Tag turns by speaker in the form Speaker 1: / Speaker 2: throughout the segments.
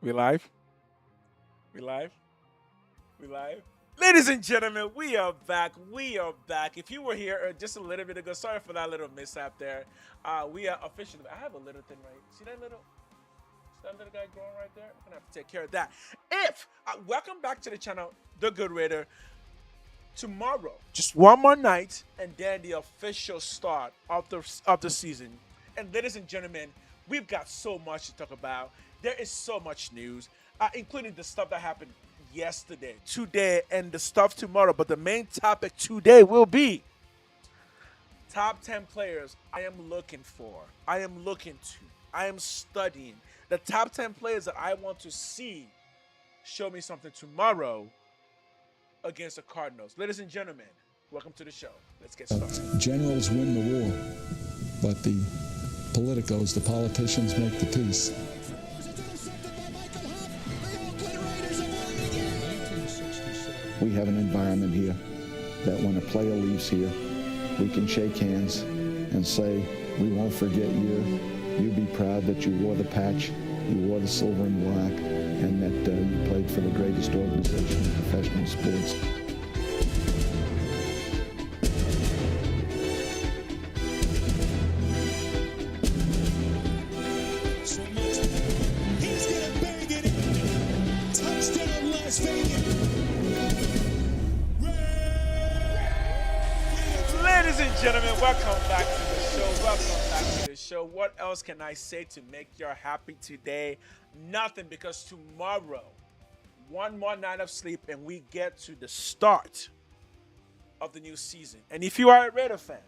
Speaker 1: We live? We live? We live? Ladies and gentlemen, we are back. We are back. If you were here just a little bit ago, sorry for that little mishap there. We are officially. I have a little thing right. See that little guy growing right there? I'm gonna have to take care of that. If welcome back to the channel, The Good Raider. Tomorrow, just one more night, and then the official start of the season. And ladies and gentlemen, we've got so much to talk about. There is so much news, including the stuff that happened yesterday, today, and the stuff tomorrow. But the main topic today will be top 10 players I am looking for. I am looking to. I am studying the top 10 players that I want to see show me something tomorrow against the Cardinals. Ladies and gentlemen, welcome to the show. Let's get started.
Speaker 2: Generals win the war, but the politicos, the politicians, make the peace. We have an environment here that when a player leaves here, we can shake hands and say, we won't forget you. You be proud that you wore the patch, you wore the silver and black, and that you played for the greatest organization in professional sports.
Speaker 3: He's gonna bang it in. Touchdown, Las Vegas.
Speaker 1: Ladies and gentlemen, welcome back to the show. Welcome back to the show. What else can I say to make you happy today? Nothing, because tomorrow, one more night of sleep, and we get to the start of the new season. And if you are a Raider fan,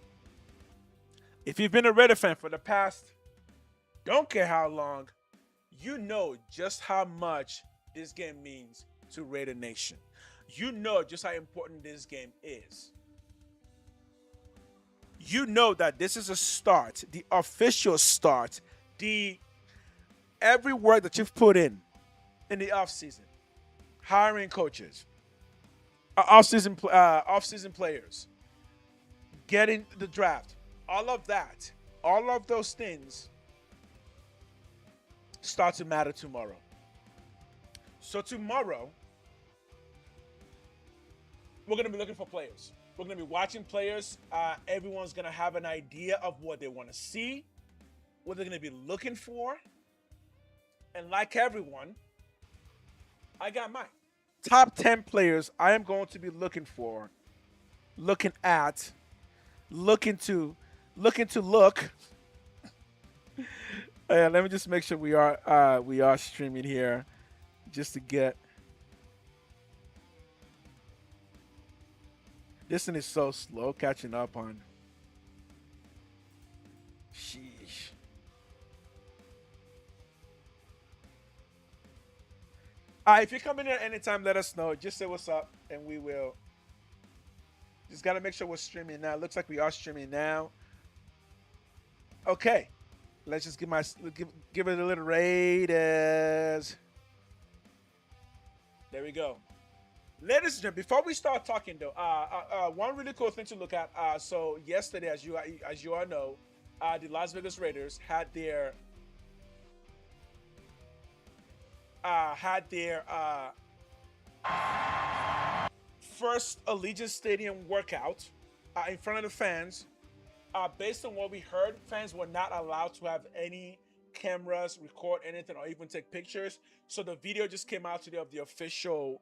Speaker 1: if you've been a Raider fan for the past, don't care how long, you know just how much this game means to Raider Nation. You know just how important this game is. You know that this is a start, the official start, every work that you've put in the offseason, hiring coaches, off-season players, getting the draft, all of that, all of those things start to matter tomorrow. So tomorrow, we're going to be looking for players. We're going to be watching players. Everyone's going to have an idea of what they want to see, what they're going to be looking for. And like everyone, I got mine. Top 10 players I am going to be looking for, looking at, looking to look. Let me just make sure we are streaming here just to get. This thing is so slow catching up on. Sheesh. If you're coming in at any time, let us know. Just say what's up, and we will. Just got to make sure we're streaming now. Looks like we are streaming now. Okay. Let's just give it a little Raiders. There we go. Ladies and gentlemen, before we start talking though, one really cool thing to look at. So yesterday, as you all know, the Las Vegas Raiders had their first Allegiant Stadium workout in front of the fans. Based on what we heard, fans were not allowed to have any cameras, record anything, or even take pictures. So the video just came out today of the official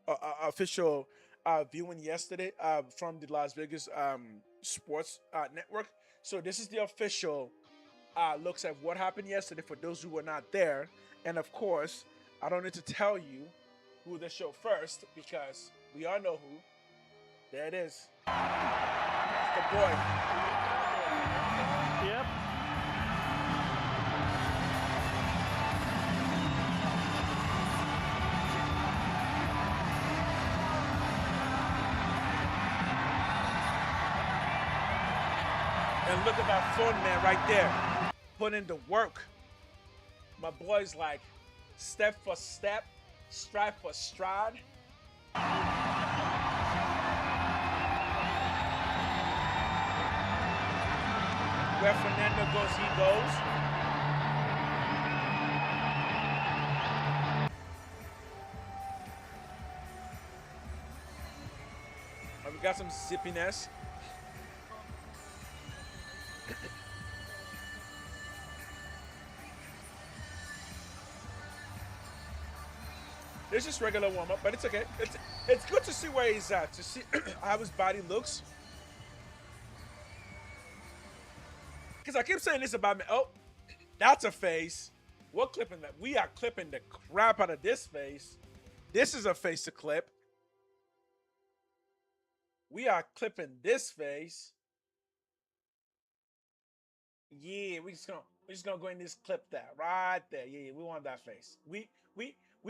Speaker 1: viewing yesterday from the Las Vegas Sports Network. So this is the official looks at what happened yesterday for those who were not there. And of course, I don't need to tell you who they show first because we all know who. There it is. That's the boy.
Speaker 4: Yep.
Speaker 1: And look at that phone man right there. Put in the work. My boy's like step for step, stride for stride. Where Fernando goes, he goes. got some zippiness. It's just regular warm up, but it's okay. It's good to see where he's at, to see how his body looks. Because I keep saying this about me. Oh, that's a face. We're clipping that. We are clipping the crap out of this face. This is a face to clip. We are clipping this face. Yeah, we just gonna go in this clip that right there. Yeah, we want that face. We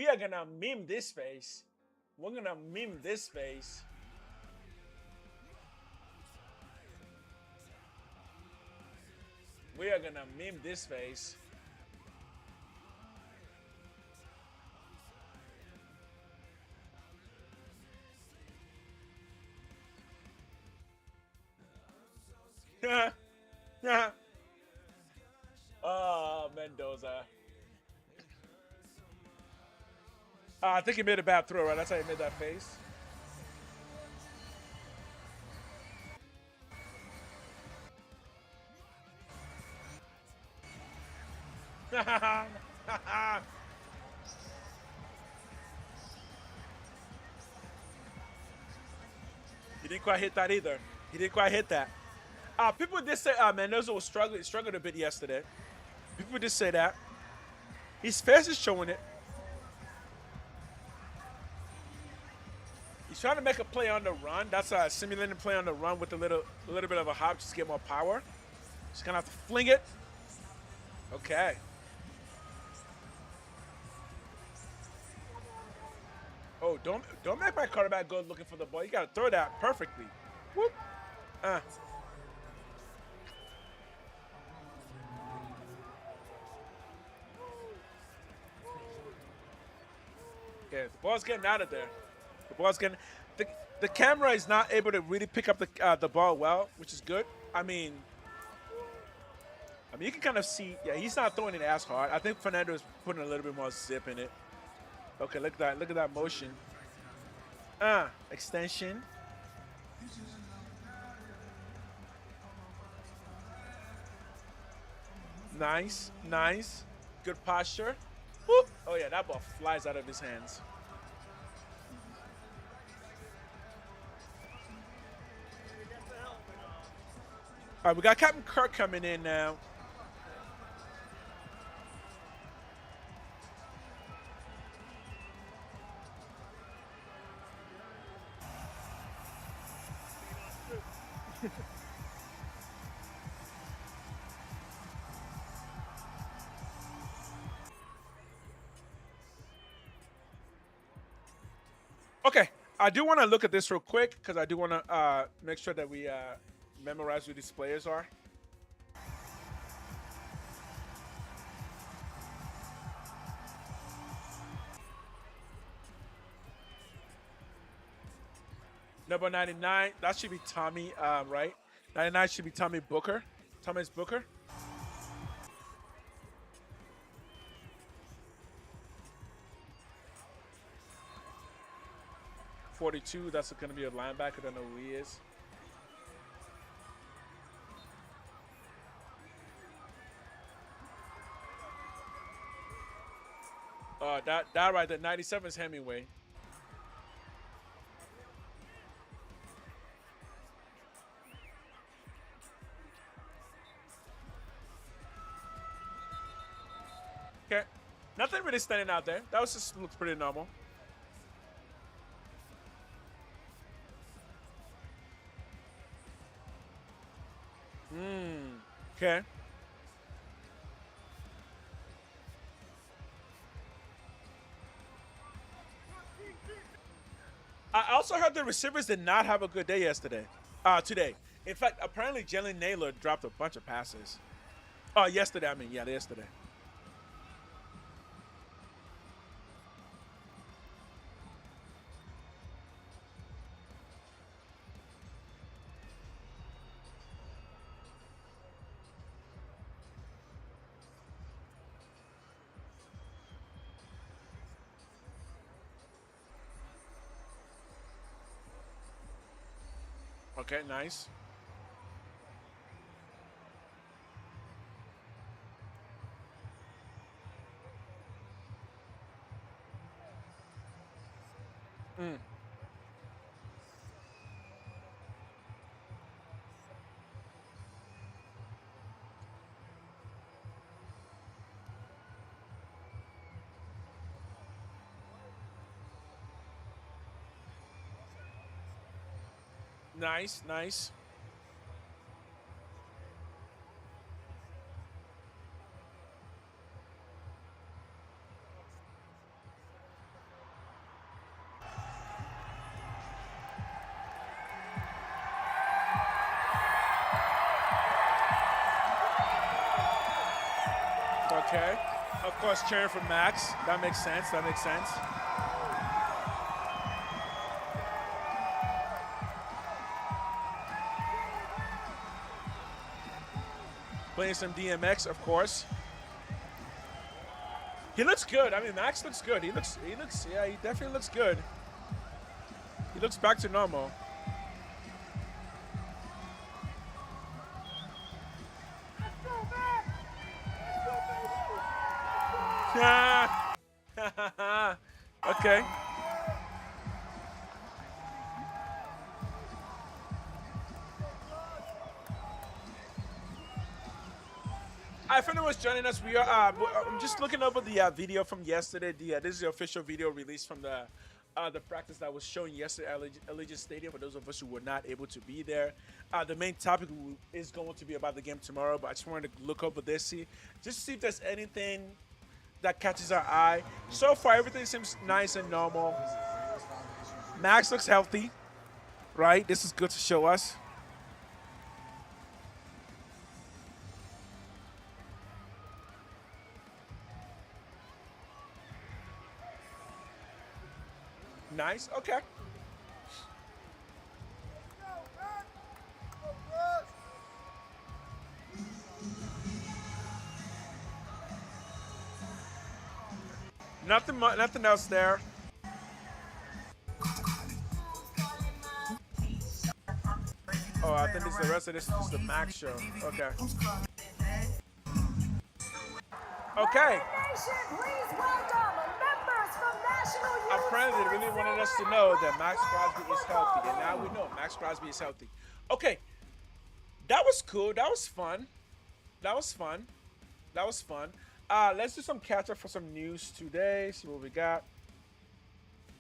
Speaker 1: are gonna meme this face. We're gonna meme this face. We are gonna meme this face. Oh, Mendoza. I think he made a bad throw, right? That's how he made that face. He didn't quite hit that either. He didn't quite hit that. People did say Mendoza was struggled a bit yesterday. People did say that. His face is showing it. He's trying to make a play on the run. That's a simulating play on the run with a little bit of a hop just to get more power. Just gonna have to fling it. Okay. Oh, don't make my quarterback go looking for the ball. You gotta throw that perfectly. Whoop. Okay, the ball's getting out of there. The ball's getting. The camera is not able to really pick up the ball well, which is good. I mean, you can kind of see. Yeah, he's not throwing it as hard. I think Fernando is putting a little bit more zip in it. Okay, look at that. Look at that motion. Extension. Nice, nice. Good posture. Whoop. Oh yeah, that ball flies out of his hands. All right, we got Captain Kirk coming in now. Okay, I do want to look at this real quick because I do want to make sure that we memorize who these players are. Number 99, that should be Tommy, right? 99 should be Tommy Booker. Thomas Booker. .42, that's going to be a linebacker. I don't know who he is. That right there, 97 is Hemingway. Okay, nothing really standing out there. That was just looks pretty normal. Okay. I also heard the receivers did not have a good day yesterday. Today. In fact, apparently Jalen Naylor dropped a bunch of passes. Oh, yesterday. I mean, yeah, yesterday. Okay, nice. Mm. Nice, nice. Okay. Of course, cheering for Max. That makes sense. That makes sense. Playing some DMX, of course. He looks good. I mean, Max looks good. He looks, yeah, he definitely looks good. He looks back to normal. Okay. If anyone's joining us, we are. I'm just looking over the video from yesterday. This is the official video released from the practice that was shown yesterday at Allegiant Stadium. For those of us who were not able to be there, the main topic is going to be about the game tomorrow. But I just wanted to look over this, just to see if there's anything that catches our eye. So far, everything seems nice and normal. Max looks healthy, right? This is good to show us. Nice. Okay. Nothing else there. Oh, I think this is the rest of this is the Max show. Okay. Okay. Apparently, they really wanted us to know that Max Crosby is healthy, and now we know Max Crosby is healthy. Okay, that was cool. That was fun. That was fun. That was fun. Let's do some catch up for some news today. See what we got.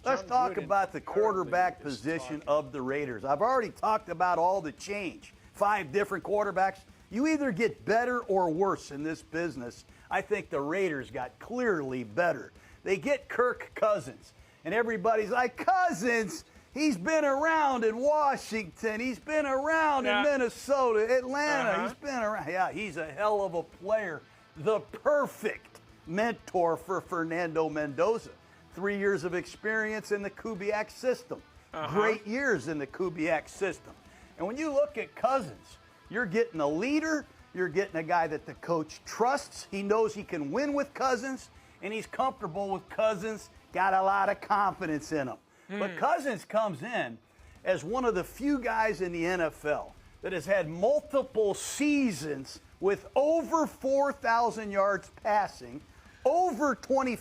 Speaker 4: Let's talk about the quarterback position of the Raiders. I've already talked about all the change. 5 different quarterbacks. You either get better or worse in this business. I think the Raiders got clearly better. They get Kirk Cousins, and everybody's like, Cousins, he's been around in Washington. He's been around in Minnesota, Atlanta. He's been around. Yeah, he's a hell of a player. The perfect mentor for Fernando Mendoza. 3 years of experience in the Kubiak system. Great years in the Kubiak system. And when you look at Cousins, you're getting a leader. You're getting a guy that the coach trusts. He knows he can win with Cousins, and he's comfortable with Cousins, got a lot of confidence in him. But Cousins comes in as one of the few guys in the NFL that has had multiple seasons with over 4,000 yards passing, over 20.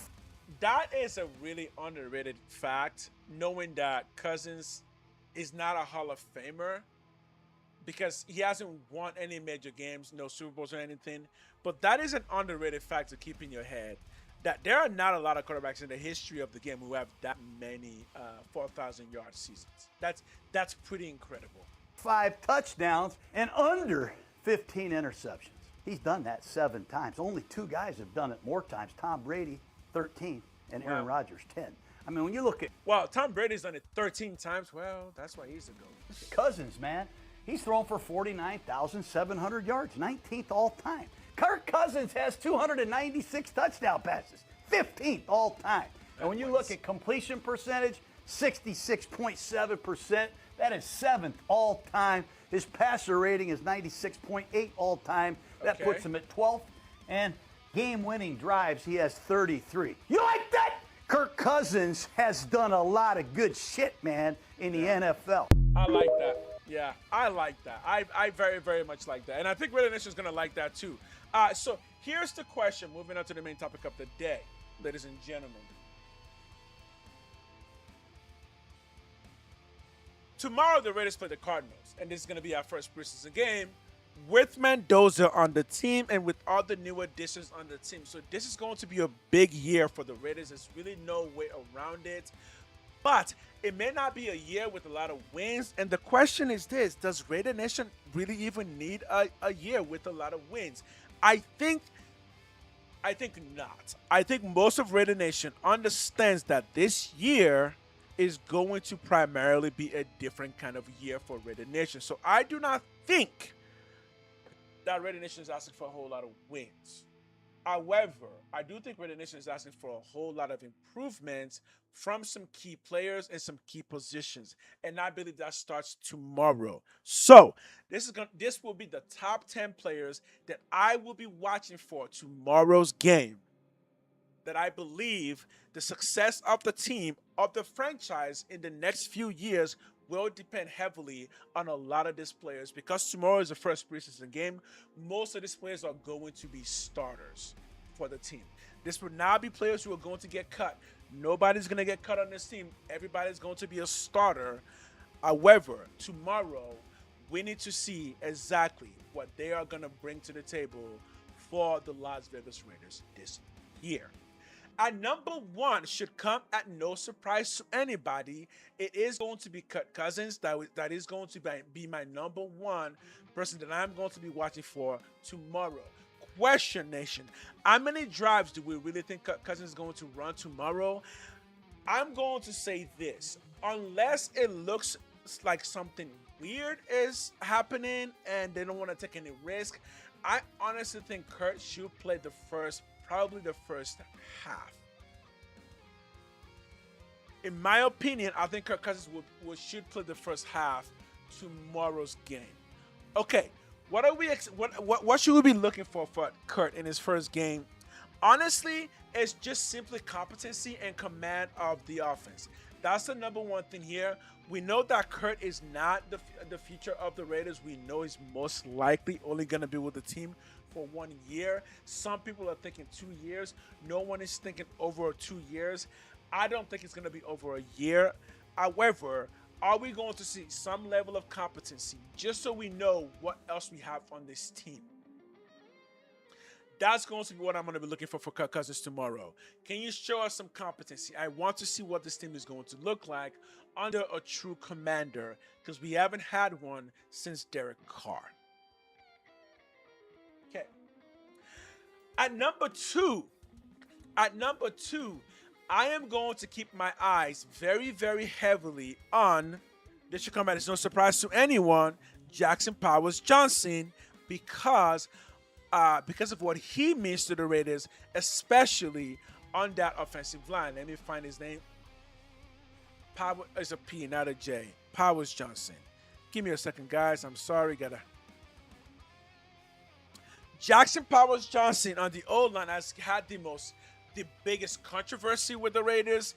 Speaker 1: That is a really underrated fact, knowing that Cousins is not a Hall of Famer because he hasn't won any major games, no Super Bowls or anything. But that is an underrated fact to keep in your head, that there are not a lot of quarterbacks in the history of the game who have that many 4,000-yard seasons. That's pretty incredible.
Speaker 4: 5 touchdowns and under 15 interceptions. He's done that 7 times. Only 2 guys have done it more times. Tom Brady, 13, and Aaron Rodgers, 10. I mean, when you look at...
Speaker 1: Well, Tom Brady's done it 13 times. Well, that's why he's the GOAT.
Speaker 4: Cousins, man, he's thrown for 49,700 yards, 19th all time. Kirk Cousins has 296 touchdown passes, 15th all time. And when you look at completion percentage, 66.7%. That is 7th all time. His passer rating is 96.8 all time. That puts him at 12th. And game-winning drives, he has 33. You like that? Kirk Cousins has done a lot of good shit, man, in the NFL.
Speaker 1: I like that. Yeah, I like that. I very, very much like that. And I think Raider Nation is going to like that too. So here's the question, moving on to the main topic of the day, ladies and gentlemen. Tomorrow, the Raiders play the Cardinals, and this is going to be our first preseason game with Mendoza on the team and with all the new additions on the team. So this is going to be a big year for the Raiders. There's really no way around it. But it may not be a year with a lot of wins. And the question is this: does Raider Nation really even need a year with a lot of wins? I think not. I think most of Raider Nation understands that this year is going to primarily be a different kind of year for Raider Nation. So I do not think that Raider Nation is asking for a whole lot of wins. However, I do think Raider Nation is asking for a whole lot of improvements from some key players and some key positions, and I believe that starts tomorrow. So this will be the top 10 players that I will be watching for tomorrow's game. That I believe the success of the team, of the franchise in the next few years will depend heavily on a lot of these players, because tomorrow is the first preseason game. Most of these players are going to be starters for the team. This will not be players who are going to get cut. Nobody's going to get cut on this team. Everybody's going to be a starter. However, tomorrow we need to see exactly what they are going to bring to the table for the Las Vegas Raiders this year. At number one should come at no surprise to anybody. It is going to be Kirk Cousins. That is going to be my number one person that I'm going to be watching for tomorrow. Question Nation: how many drives do we really think Kirk Cousins is going to run tomorrow? I'm going to say this: unless it looks like something weird is happening and they don't want to take any risk, I honestly think Kurt should play probably the first half. In my opinion, I think Kirk Cousins should play the first half tomorrow's game. Okay, what should we be looking for Kurt in his first game? Honestly, it's just simply competency and command of the offense. That's the number one thing here. We know that Kurt is not the future of the Raiders. We know he's most likely only going to be with the team for 1 year. Some people are thinking 2 years. No one is thinking over 2 years. I don't think it's going to be over a year. However, are we going to see some level of competency just so we know what else we have on this team? That's going to be what I'm going to be looking for Kirk Cousins tomorrow. Can you show us some competency? I want to see what this team is going to look like under a true commander, because we haven't had one since Derek Carr. Okay. At number two, I am going to keep my eyes very, very heavily on, this should come as no surprise to anyone, Jackson Powers-Johnson, because of what he means to the Raiders, especially on that offensive line. Let me find his name. Power is a P, not a J. Powers-Johnson. Give me a second, guys. I'm sorry. Jackson Powers-Johnson on the O-line has had the biggest controversy with the Raiders,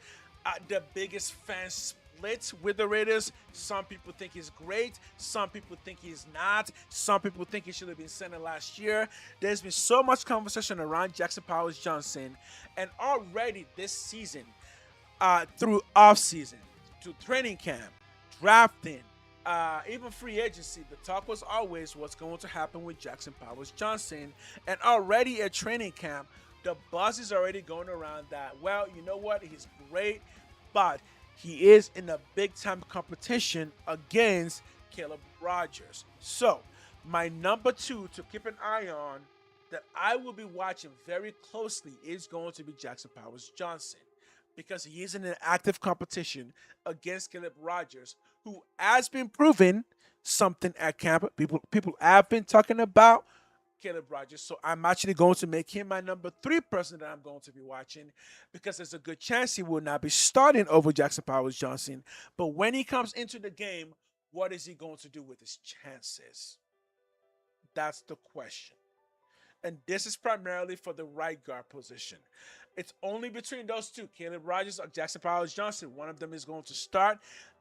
Speaker 1: the biggest fan split with the Raiders. Some people think he's great. Some people think he's not. Some people think he should have been sent in last year. There's been so much conversation around Jackson Powers-Johnson, and already this season, through offseason, to training camp, drafting, even free agency, the talk was always what's going to happen with Jackson Powers-Johnson. And already at training camp, the buzz is already going around that, well, you know what, he's great, but he is in a big-time competition against Caleb Rogers. So, my number two to keep an eye on that I will be watching very closely is going to be Jackson Powers-Johnson, because he is in an active competition against Caleb Rogers, who has been proving something at camp. People have been talking about Caleb Rogers, so I'm actually going to make him my number three person that I'm going to be watching, because there's a good chance he will not be starting over Jackson Powers-Johnson. But when he comes into the game, what is he going to do with his chances? That's the question. And this is primarily for the right guard position. It's only between those two, Caleb Rogers or Jackson Powers-Johnson. One of them is going to start.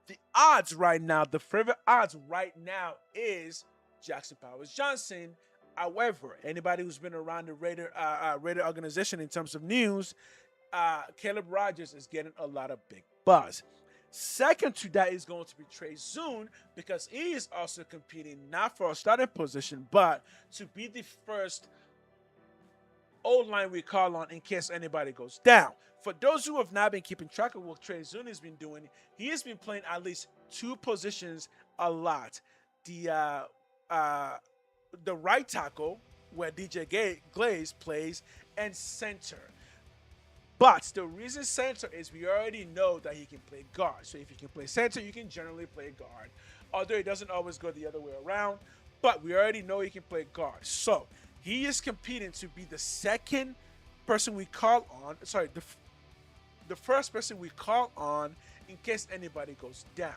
Speaker 1: The odds right now, the favorite odds right now is Jackson Powers Johnson. However, anybody who's been around the Raider organization in terms of news, Caleb Rogers is getting a lot of big buzz. Second to that is going to be Trey Zoon because he is also competing not for a starting position, but to be the first O-line we call on in case anybody goes down. For those who have not been keeping track of what Trey Zoon has been doing, he has been playing at least two positions a lot. The right tackle, where DJ Glaze plays, and center. But the reason center is we already know that he can play guard. So if you can play center, you can generally play guard. Although it doesn't always go the other way around. But we already know he can play guard. So he is competing to be the second person we call on. Sorry, the first person we call on in case anybody goes down.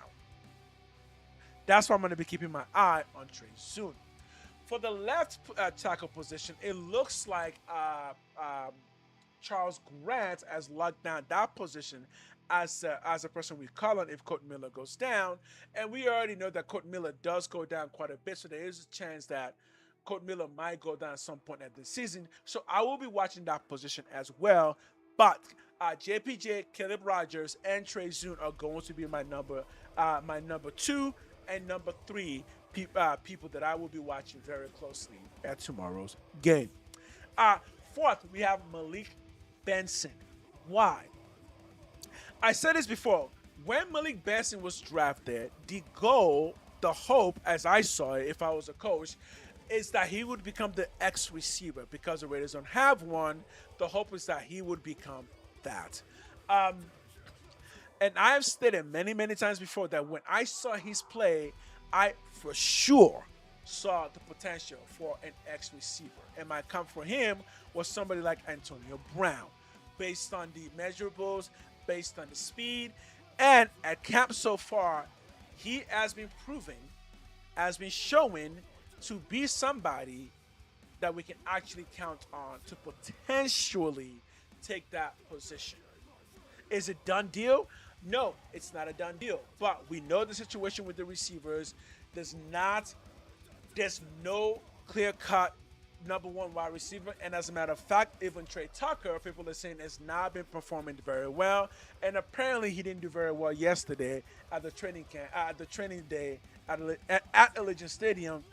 Speaker 1: That's why I'm going to be keeping my eye on Trey Zoon. For the left tackle position, it looks like Charles Grant has locked down that position as a person we call on if Colt Miller goes down. And we already know that Colt Miller does go down quite a bit, so there is a chance that Colt Miller might go down at some point at this season. So I will be watching that position as well. But JPJ, Caleb Rogers, and Trey Zoon are going to be my number 2 and number 3 people that I will be watching very closely at tomorrow's game. Fourth, we have Malik Benson. Why? I said this before. When Malik Benson was drafted, the goal, the hope, as I saw it, if I was a coach, is that he would become the X receiver because the Raiders don't have one. The hope is that he would become that. And I have stated many, many times before that when I saw his play, I for sure saw the potential for an X receiver. And my comp for him was somebody like Antonio Brown, based on the measurables, based on the speed. And at camp so far, he has been showing to be somebody that we can actually count on to potentially take that position. Is it done deal? No, it's not a done deal. But we know the situation with the receivers. There's no clear-cut number one wide receiver. And as a matter of fact, even Trey Tucker, people are saying, has not been performing very well. And apparently he didn't do very well yesterday at the training camp, at the training day at Allegiant Stadium.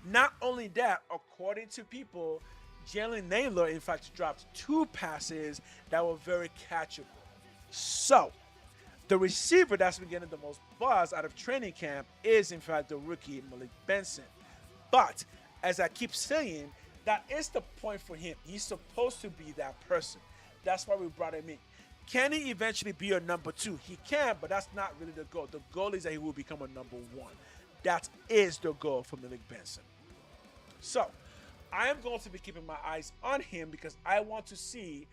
Speaker 1: Not only that, according to people, Jalen Naylor, in fact, dropped 2 passes that were very catchable. So, the receiver that's been getting the most buzz out of training camp is, in fact, the rookie Malik Benson. But, as I keep saying, that is the point for him. He's supposed to be that person. That's why we brought him in. Can he eventually be a number 2? He can, but that's not really the goal. The goal is that he will become a number 1. That is the goal for Malik Benson. So, I am going to be keeping my eyes on him because I want to see,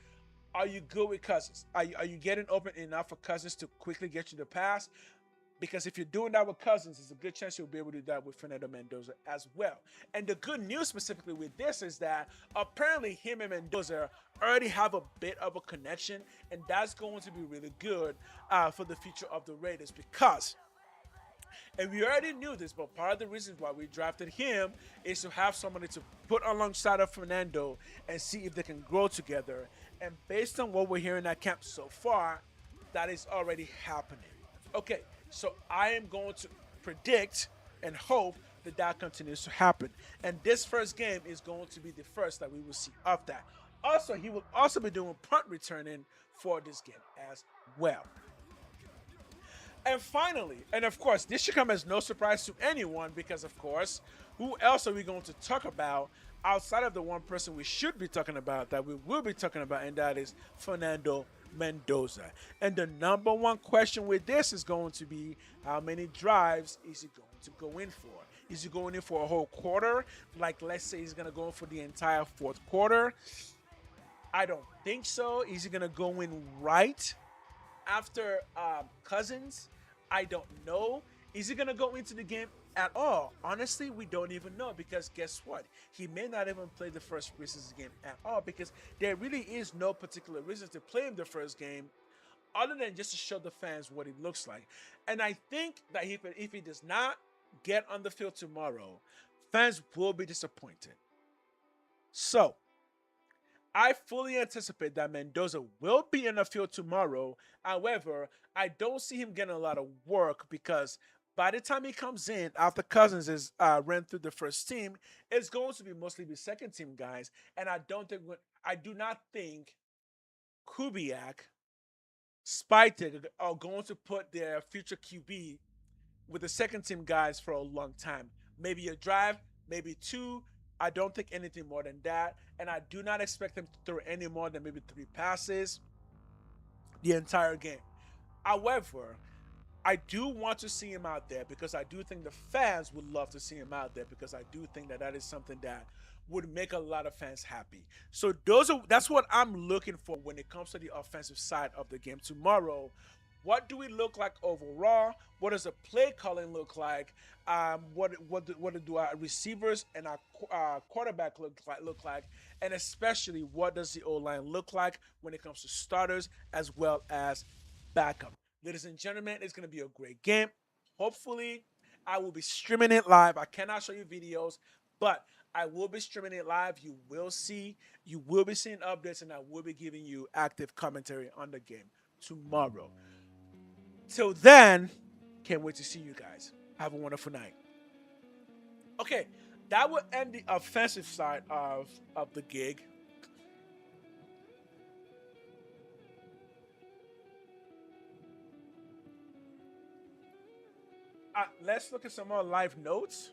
Speaker 1: are you good with Cousins? Are you getting open enough for Cousins to quickly get you the pass? Because if you're doing that with Cousins, there's a good chance you'll be able to do that with Fernando Mendoza as well. And the good news specifically with this is that apparently him and Mendoza already have a bit of a connection, and that's going to be really good for the future of the Raiders because, and we already knew this, but part of the reasons why we drafted him is to have somebody to put alongside of Fernando and see if they can grow together. And based on what we're hearing at camp so far, that is already happening. Okay, so I am going to predict and hope that that continues to happen. And this first game is going to be the first that we will see of that. Also, he will also be doing punt returning for this game as well. And finally, and of course, this should come as no surprise to anyone because, of course, who else are we going to talk about outside of the one person we should be talking about, that we will be talking about, and that is Fernando Mendoza. And the number one question with this is going to be, how many drives is he going to go in for? Is he going in for a whole quarter? Like, let's say he's going to go in for the entire fourth quarter. I don't think so. Is he going to go in right after Cousins? I don't know. Is he going to go into the game at all? Honestly, we don't even know because guess what? He may not even play the first preseason game at all because there really is no particular reason to play him the first game other than just to show the fans what he looks like. And I think that if he does not get on the field tomorrow, fans will be disappointed. So, I fully anticipate that Mendoza will be in the field tomorrow. However, I don't see him getting a lot of work because by the time he comes in, after Cousins is ran through the first team, it's going to be mostly the second team guys. And I do not think Kubiak, Spytek are going to put their future QB with the second team guys for a long time. Maybe a drive, maybe two. I don't think anything more than that. And I do not expect them to throw any more than maybe 3 passes the entire game. However, I do want to see him out there because I do think the fans would love to see him out there because I do think that is something that would make a lot of fans happy. So that's what I'm looking for when it comes to the offensive side of the game tomorrow. What do we look like overall? What does the play calling look like? What do our receivers and our quarterback look like? And especially, what does the O-line look like when it comes to starters as well as backup? Ladies and gentlemen, it's going to be a great game. Hopefully, I will be streaming it live. I cannot show you videos, but I will be streaming it live. You will be seeing updates, and I will be giving you active commentary on the game tomorrow. Till then, can't wait to see you guys. Have a wonderful night. Okay, that will end the offensive side of the gig. Let's look at some more live notes.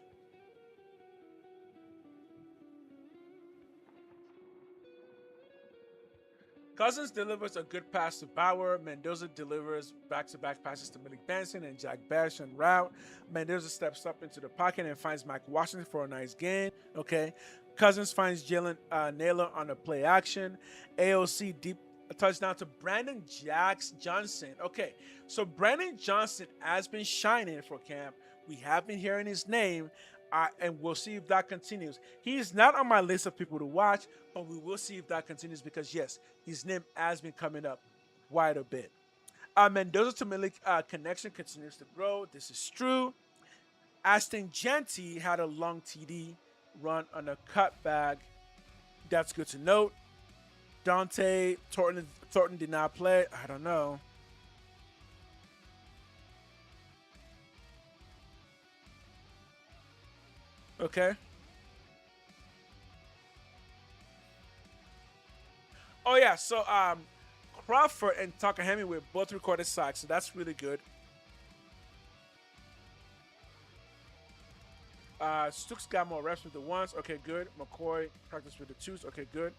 Speaker 1: Cousins delivers a good pass to Bauer. Mendoza delivers back-to-back passes to Malik Benson and Jack Bash en route. Mendoza steps up into the pocket and finds Mike Washington for a nice gain. Okay. Cousins finds Jalen Naylor on a play action. AOC deep touchdown to Brandon Johnson. Okay. So Brandon Johnson has been shining for camp. We have been hearing his name. And we'll see if that continues. He is not on my list of people to watch, but we will see if that continues because, yes, his name has been coming up quite a bit. Mendoza to Malik connection continues to grow. This is true. Aston Genty had a long TD run on a cutback. That's good to note. Dante Thornton did not play. I don't know. Okay. Oh yeah, so Crawford and Tucker Hemingway both recorded sacks, so that's really good. Stooks got more reps with the ones. Okay, good. McCoy practiced with the twos. Okay, good.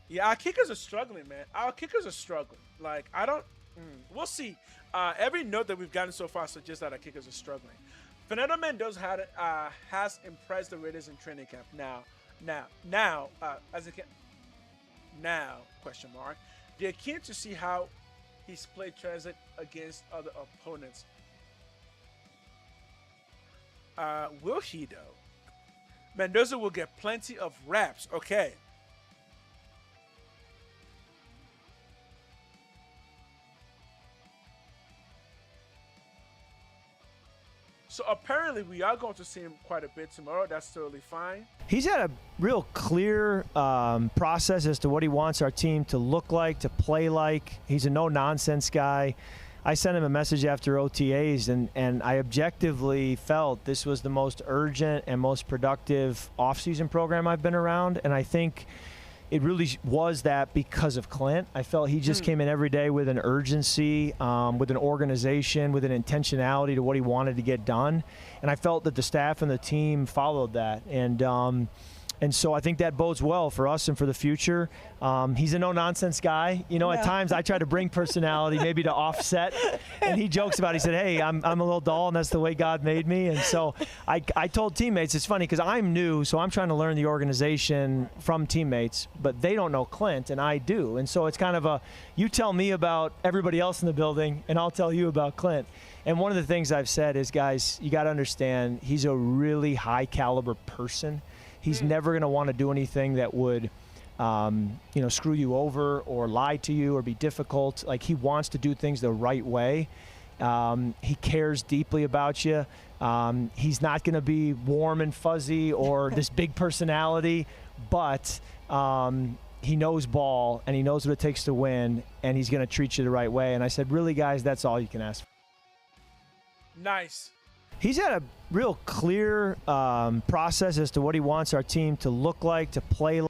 Speaker 1: Yeah, our kickers are struggling, man. Our kickers are struggling. Like, I don't... we'll see. Every note that we've gotten so far suggests that our kickers are struggling. Fernando Mendoza has impressed the Raiders in training camp. Now, question mark. They're keen to see how his play translates against other opponents. Will he, though? Mendoza will get plenty of reps. Okay. So apparently we are going to see him quite a bit tomorrow. That's totally fine.
Speaker 5: He's had a real clear process as to what he wants our team to look like, to play like. He's a no-nonsense guy. I sent him a message after OTAs, and I objectively felt this was the most urgent and most productive offseason program I've been around, and I think it really was that because of Clint. I felt he just came in every day with an urgency, with an organization, with an intentionality to what he wanted to get done. And I felt that the staff and the team followed that. And so I think that bodes well for us and for the future. He's a no-nonsense guy. You know, at times I try to bring personality maybe to offset. And he jokes about it. He said, hey, I'm a little dull, and that's the way God made me. And so I told teammates, it's funny because I'm new, so I'm trying to learn the organization from teammates. But they don't know Clint, and I do. And so it's kind of you tell me about everybody else in the building, and I'll tell you about Clint. And one of the things I've said is, guys, you got to understand he's a really high-caliber person. He's never going to want to do anything that would screw you over or lie to you or be difficult. Like, he wants to do things the right way. He cares deeply about you. He's not going to be warm and fuzzy or this big personality, but he knows ball and he knows what it takes to win, and he's going to treat you the right way. And I said, really, guys, that's all you can ask for.
Speaker 1: Nice.
Speaker 5: He's had a real clear process as to what he wants our team to look like, to play like.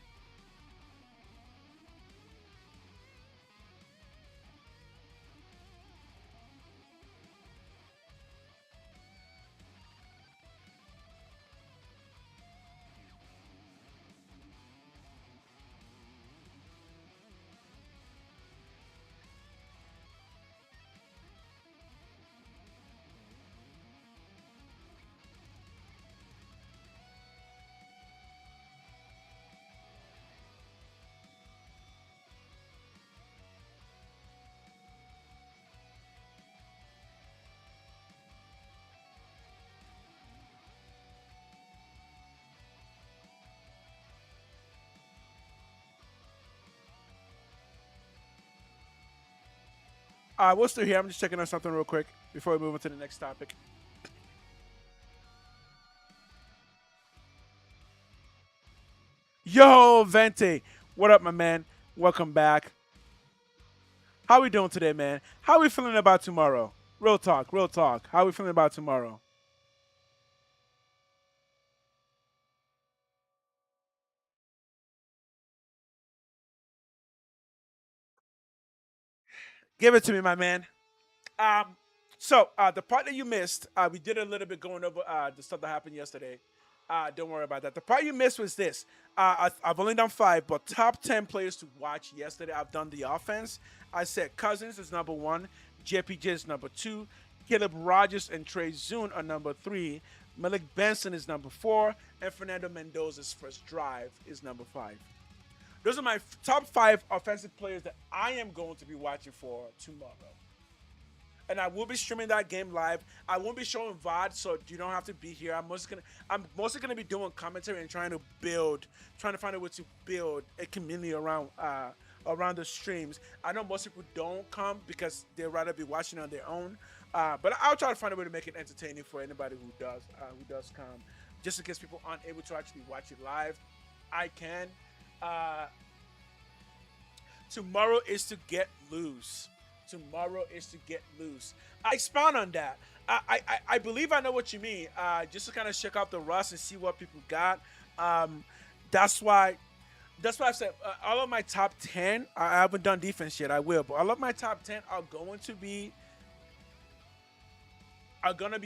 Speaker 1: We're still here. I'm just checking on something real quick before we move on to the next topic. Yo, Vente. What up, my man? Welcome back. How we doing today, man? How we feeling about tomorrow? Real talk, real talk. How we feeling about tomorrow? Give it to me, my man. The part that you missed, we did a little bit going over the stuff that happened yesterday. Don't worry about that. The part you missed was this. I've only done 5, but top 10 players to watch yesterday. I've done the offense. I said Cousins is number 1, JPJ is number 2, Caleb Rogers and Trey Zune are number 3, Malik Benson is number 4, and Fernando Mendoza's first drive is number 5. Those are my top 5 offensive players that I am going to be watching for tomorrow. And I will be streaming that game live. I won't be showing VOD, so you don't have to be here. I'm mostly gonna be doing commentary and trying to find a way to build a community around the streams. I know most people don't come because they'd rather be watching on their own. But I'll try to find a way to make it entertaining for anybody who does come. Just in case people aren't able to actually watch it live, I can. Tomorrow is to get loose. Tomorrow is to get loose. I expound on that. I believe I know what you mean. Just to kind of check out the rust and see what people got. That's why I've said all of my top 10. I haven't done defense yet. I will, but all of my top 10 are going to be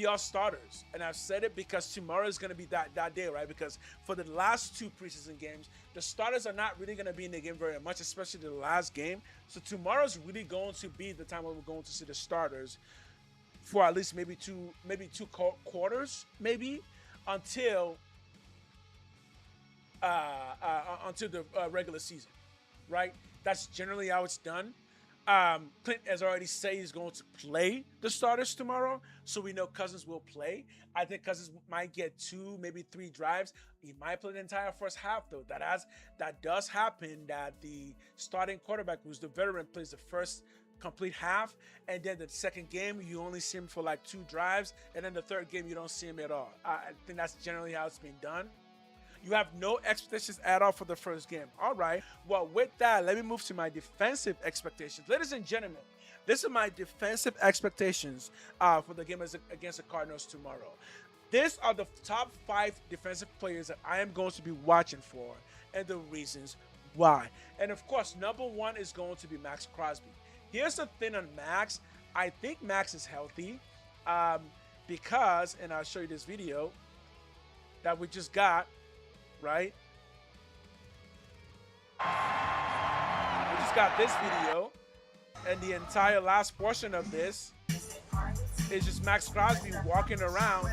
Speaker 1: all starters. And I've said it because tomorrow is going to be that day, right? Because for the last 2 preseason games, the starters are not really going to be in the game very much, especially the last game. So tomorrow's really going to be the time when we're going to see the starters for at least maybe two quarters, maybe until the regular season, right? That's generally how it's done. Clint has already said he's going to play the starters tomorrow, so we know Cousins will play. I think Cousins might get 2, maybe 3 drives. He might play the entire first half, though. That does happen, that the starting quarterback, who's the veteran, plays the first complete half, and then the second game, you only see him for like 2 drives, and then the third game, you don't see him at all. I think that's generally how it's been done. You have no expectations at all for the first game. All right. Well, with that, let me move to my defensive expectations. Ladies and gentlemen, this is my defensive expectations for the game against the Cardinals tomorrow. These are the top 5 defensive players that I am going to be watching for and the reasons why. And of course, number 1 is going to be Max Crosby. Here's the thing on Max. I think Max is healthy because, and I'll show you this video that we just got, right? We just got this video, and the entire last portion of this is just Max Crosby walking around,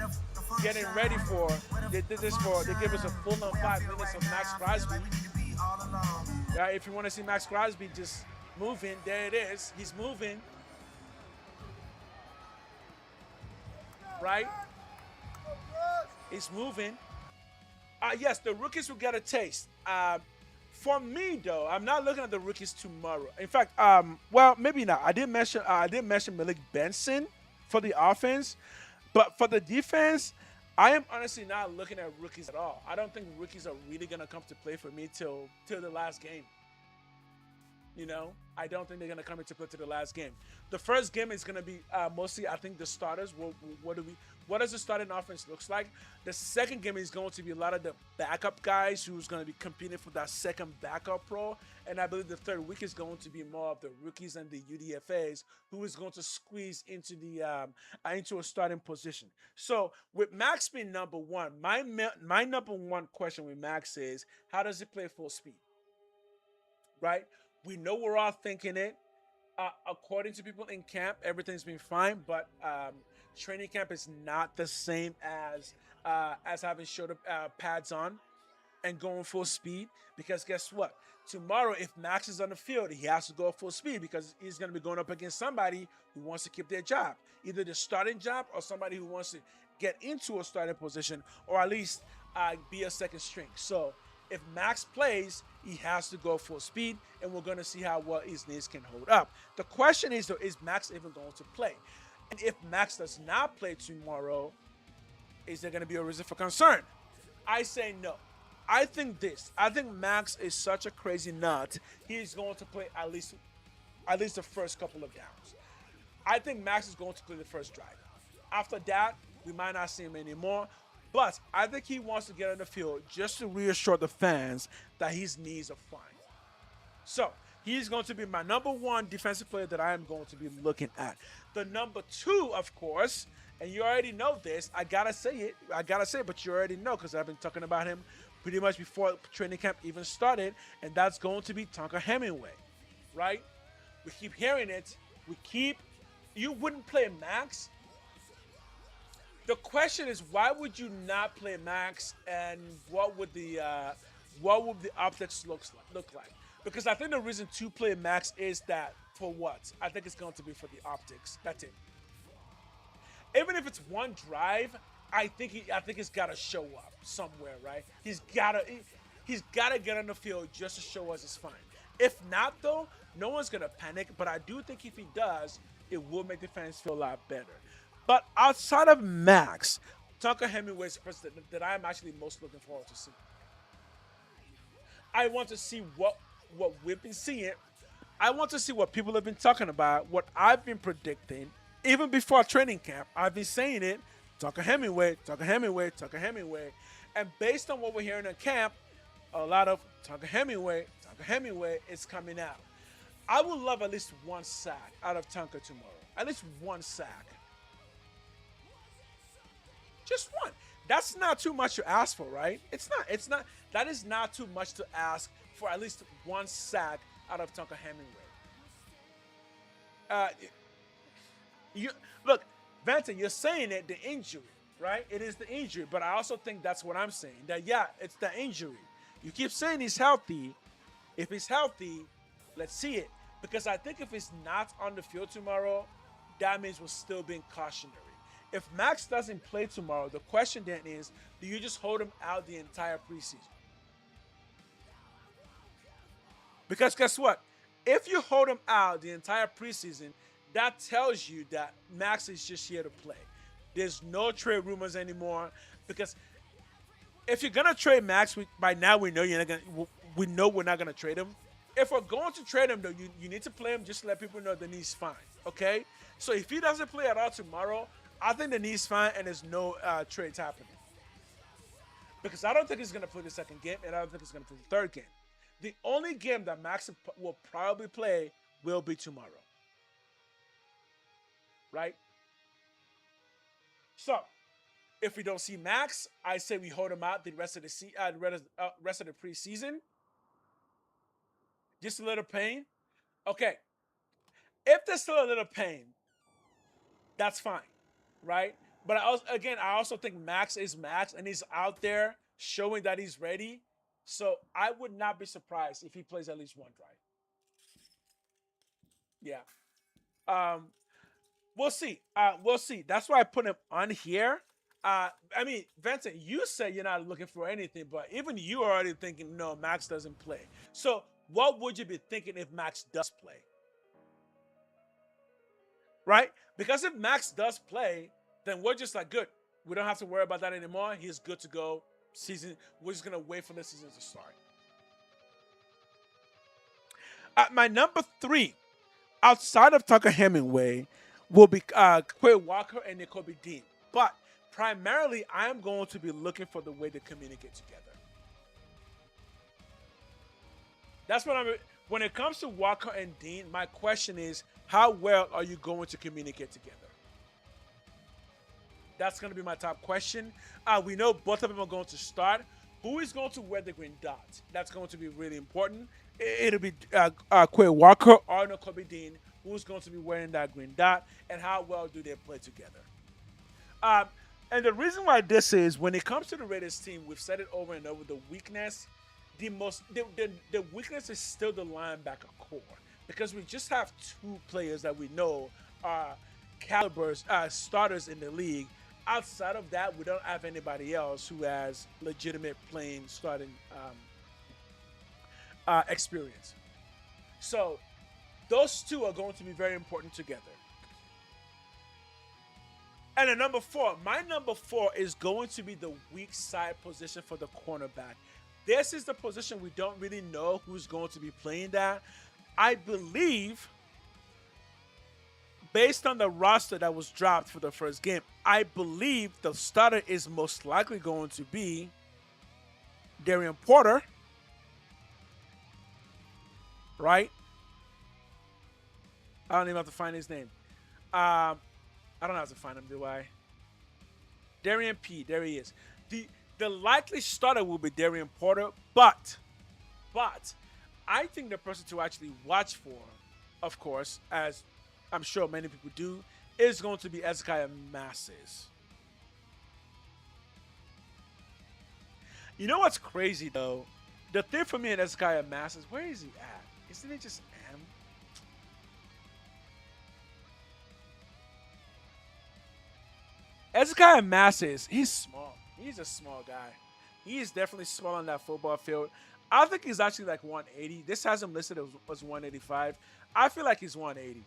Speaker 1: getting ready for. They did this for. They give us a full on 5 minutes of Max Crosby. Yeah, if you want to see Max Crosby just moving, there it is. He's moving, right? He's moving. Yes, the rookies will get a taste. For me though, I'm not looking at the rookies tomorrow. In fact, well, maybe not. I did mention Malik Benson for the offense, but for the defense, I am honestly not looking at rookies at all. I don't think rookies are really gonna come to play for me till the last game. You know, I don't think they're gonna come into play to the last game. The first game is gonna be mostly, I think, the starters. What does the starting offense looks like? The second game is going to be a lot of the backup guys who's gonna be competing for that second backup role. And I believe the third week is going to be more of the rookies and the UDFAs who is going to squeeze into the into a starting position. So with Max being number one, my number one question with Max is, how does he play full speed? Right? We know we're all thinking it. According to people in camp, everything's been fine, but training camp is not the same as having shoulder pads on and going full speed. Because guess what? Tomorrow, if Max is on the field, he has to go full speed because he's going to be going up against somebody who wants to keep their job, either the starting job or somebody who wants to get into a starting position or at least be a second string. So if Max plays, he has to go full speed, and we're going to see how well his knees can hold up. The question is, though, is Max even going to play? And if Max does not play tomorrow, is there going to be a reason for concern? I say no. I think Max is such a crazy nut. He's going to play at least the first couple of downs. I think Max is going to play the first drive. After that, we might not see him anymore. But I think he wants to get on the field just to reassure the fans that his knees are fine. So he's going to be my number one defensive player that I am going to be looking at. The number two, of course, and you already know this. I gotta say it, but you already know because I've been talking about him pretty much before training camp even started, and that's going to be Tonka Hemingway, right? We keep hearing it. You wouldn't play Max. The question is, why would you not play Max, and what would the optics look like? Because I think the reason to play Max is that for what? I think it's going to be for the optics. That's it. Even if it's one drive, I think he's got to show up somewhere, right? He's got to get on the field just to show us it's fine. If not, though, no one's gonna panic. But I do think if he does, it will make the fans feel a lot better. But outside of Max, Tucker Hemingway is the person that I'm actually most looking forward to see. I want to see what we've been seeing. I want to see what people have been talking about, what I've been predicting. Even before training camp, I've been saying it, Tucker Hemingway, Tucker Hemingway, Tucker Hemingway. And based on what we're hearing in camp, a lot of Tucker Hemingway is coming out. I would love at least one sack out of Tucker tomorrow. At least one sack. Just one. That's not too much to ask for, right? It's not. That is not too much to ask for at least one sack out of Tucker Hemingway. Look, Vanta, you're saying it, the injury, right? It is the injury, but I also think that's what I'm saying. That, yeah, it's the injury. You keep saying he's healthy. If he's healthy, let's see it. Because I think if he's not on the field tomorrow, that means we're still being cautionary. If Max doesn't play tomorrow, the question then is, do you just hold him out the entire preseason? Because guess what? If you hold him out the entire preseason, that tells you that Max is just here to play. There's no trade rumors anymore. Because if you're gonna trade Max, by now we know we're not gonna trade him. If we're going to trade him, though, you need to play him just to let people know the knee's fine. Okay? So if he doesn't play at all tomorrow, I think the knee's fine and there's no trades happening. Because I don't think he's gonna play the second game, and I don't think he's gonna play the third game. The only game that Max will probably play will be tomorrow. Right? So, if we don't see Max, I say we hold him out the rest of the preseason. Just a little pain. Okay. If there's still a little pain, that's fine, right? But I also think Max is Max, and he's out there showing that he's ready. So I would not be surprised if he plays at least one drive. Yeah. We'll see. We'll see. That's why I put him on here. I mean, Vincent, you said you're not looking for anything, but even you are already thinking, no, Max doesn't play. So what would you be thinking if Max does play? Right? Because if Max does play, then we're just like, good. We don't have to worry about that anymore. He's good to go. Season. We're just gonna wait for the season to start. At my number 3, outside of Tucker Hemingway, will be Quay Walker and N'Kobe Dean. But primarily, I am going to be looking for the way they communicate together. That's what I'm. When it comes to Walker and Dean, my question is, how well are you going to communicate together? That's going to be my top question. We know both of them are going to start. Who is going to wear the green dot? That's going to be really important. It'll be Quay Walker or N'Kobe Dean. Who's going to be wearing that green dot, and how well do they play together? And the reason why this is, when it comes to the Raiders team, we've said it over and over, the weakness, the weakness is still the linebacker core, because we just have 2 players that we know are calibers, starters in the league. Outside of that, we don't have anybody else who has legitimate playing starting experience. So those 2 are going to be very important together. And at number 4, my number 4 is going to be the weak side position for the cornerback. This is the position we don't really know who's going to be playing that. I believe, based on the roster that was dropped for the first game, I believe the starter is most likely going to be Darian Porter, right? I don't even have to find his name. I don't have to find him, do I? Darian P. There he is. The likely starter will be Darian Porter, but I think the person to actually watch for, of course, as I'm sure many people do, is going to be Ezekiel Masses. You know what's crazy, though? The thing for me in Ezekiel Masses, where is he at? Isn't it just M? Ezekiel Masses, he's small. He's a small guy. He is definitely small on that football field. I think he's actually like 180. This has him listed as 185. I feel like he's 180.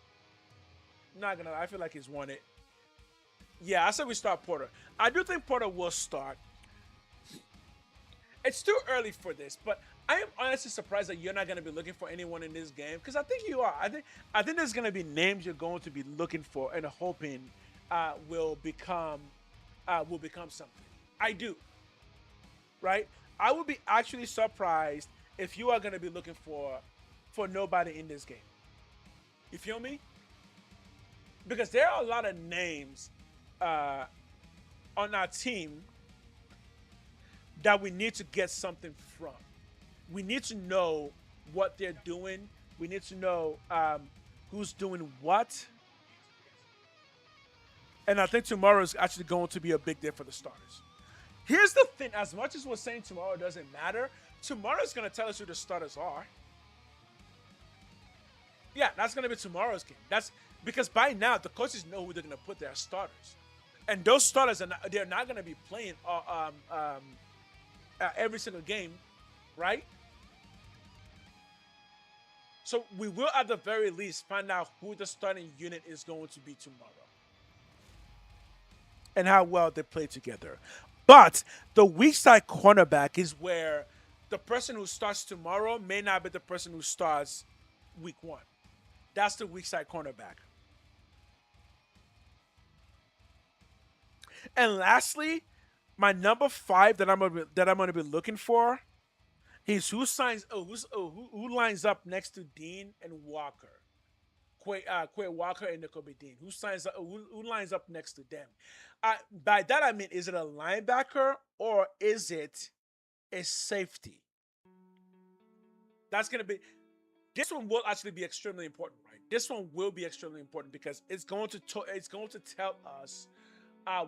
Speaker 1: Not gonna lie, I feel like he's 180. Yeah, I said we start Porter. I do think Porter will start. It's too early for this, but I am honestly surprised that you're not going to be looking for anyone in this game, because I think you are. I think there's going to be names you're going to be looking for and hoping will become something. I do. Right? I would be actually surprised if you are going to be looking for nobody in this game. You feel me? Because there are a lot of names on our team that we need to get something from. We need to know what they're doing. We need to know who's doing what. And I think tomorrow is actually going to be a big day for the starters. Here's the thing. As much as we're saying tomorrow doesn't matter, tomorrow is going to tell us who the starters are. Yeah, that's going to be tomorrow's game. That's because by now, the coaches know who they're going to put their starters. And those starters, they're not going to be playing every single game, right? So we will at the very least find out who the starting unit is going to be tomorrow and how well they play together. But the weak side cornerback is where the person who starts tomorrow may not be the person who starts week 1. That's the weak side cornerback. And lastly, my number 5 that I'm gonna be looking for is who lines up next to Dean and Walker, Quay Walker and N'Kobe Dean. Who lines up next to them? By that I mean, is it a linebacker or is it a safety? That's gonna be. This one will actually be extremely important, right? This one will be extremely important because it's going to tell us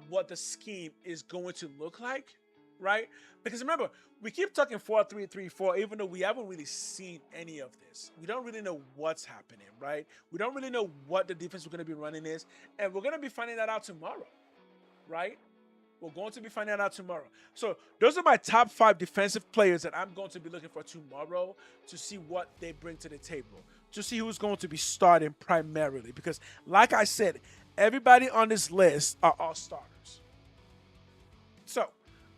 Speaker 1: what the scheme is going to look like, right? Because remember, we keep talking 4-3-3-4, even though we haven't really seen any of this. We don't really know what's happening, right? We don't really know what the defense we're going to be running is, and we're going to be finding that out tomorrow, right? We're going to be finding out tomorrow. So those are my top 5 defensive players that I'm going to be looking for tomorrow to see what they bring to the table, to see who's going to be starting primarily. Because like I said, everybody on this list are all starters. So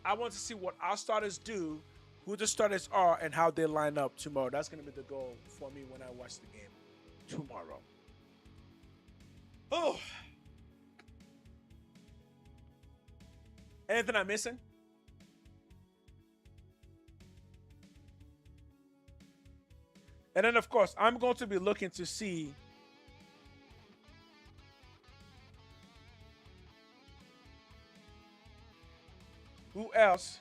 Speaker 1: I want to see what our starters do, who the starters are, and how they line up tomorrow. That's going to be the goal for me when I watch the game tomorrow. Oh. Anything I'm missing? And then, of course, I'm going to be looking to see who else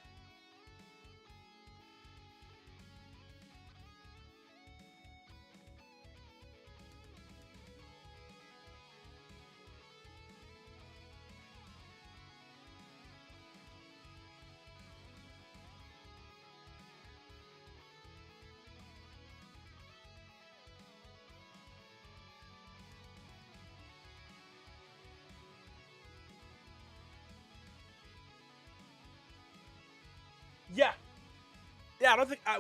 Speaker 1: Yeah, I don't think I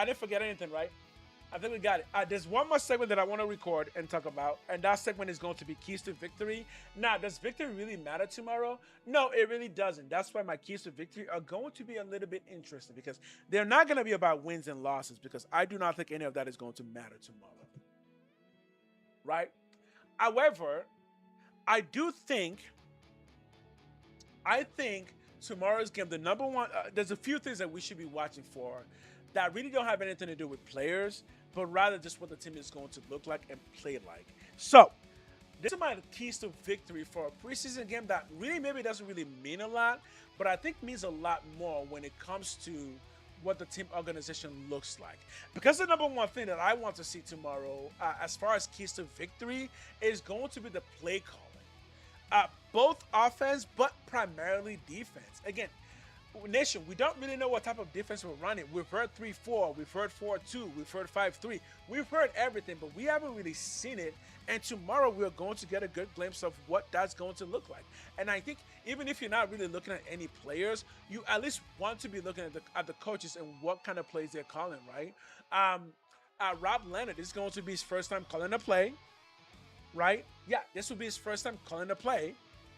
Speaker 1: didn't forget anything, right? I think we got it. There's one more segment that I want to record and talk about, and that segment is going to be keys to victory. Now, does victory really matter tomorrow? No, it really doesn't. That's why my keys to victory are going to be a little bit interesting, because they're not going to be about wins and losses, because I do not think any of that is going to matter tomorrow, right? However, I think tomorrow's game, the number one, there's a few things that we should be watching for that really don't have anything to do with players, but rather just what the team is going to look like and play like. So, this is my keys to victory for a preseason game that really maybe doesn't really mean a lot, but I think means a lot more when it comes to what the team organization looks like. Because the number one thing that I want to see tomorrow, as far as keys to victory, is going to be the play calling. Both offense, but primarily defense. Again, Nation, we don't really know what type of defense we're running. We've heard 3-4, we've heard 4-2, we've heard 5-3. We've heard everything, but we haven't really seen it. And tomorrow we're going to get a good glimpse of what that's going to look like. And I think even if you're not really looking at any players, you at least want to be looking at the coaches and what kind of plays they're calling, right? Rob Leonard is going to be his first time calling a play, right? Yeah, this will be his first time calling a play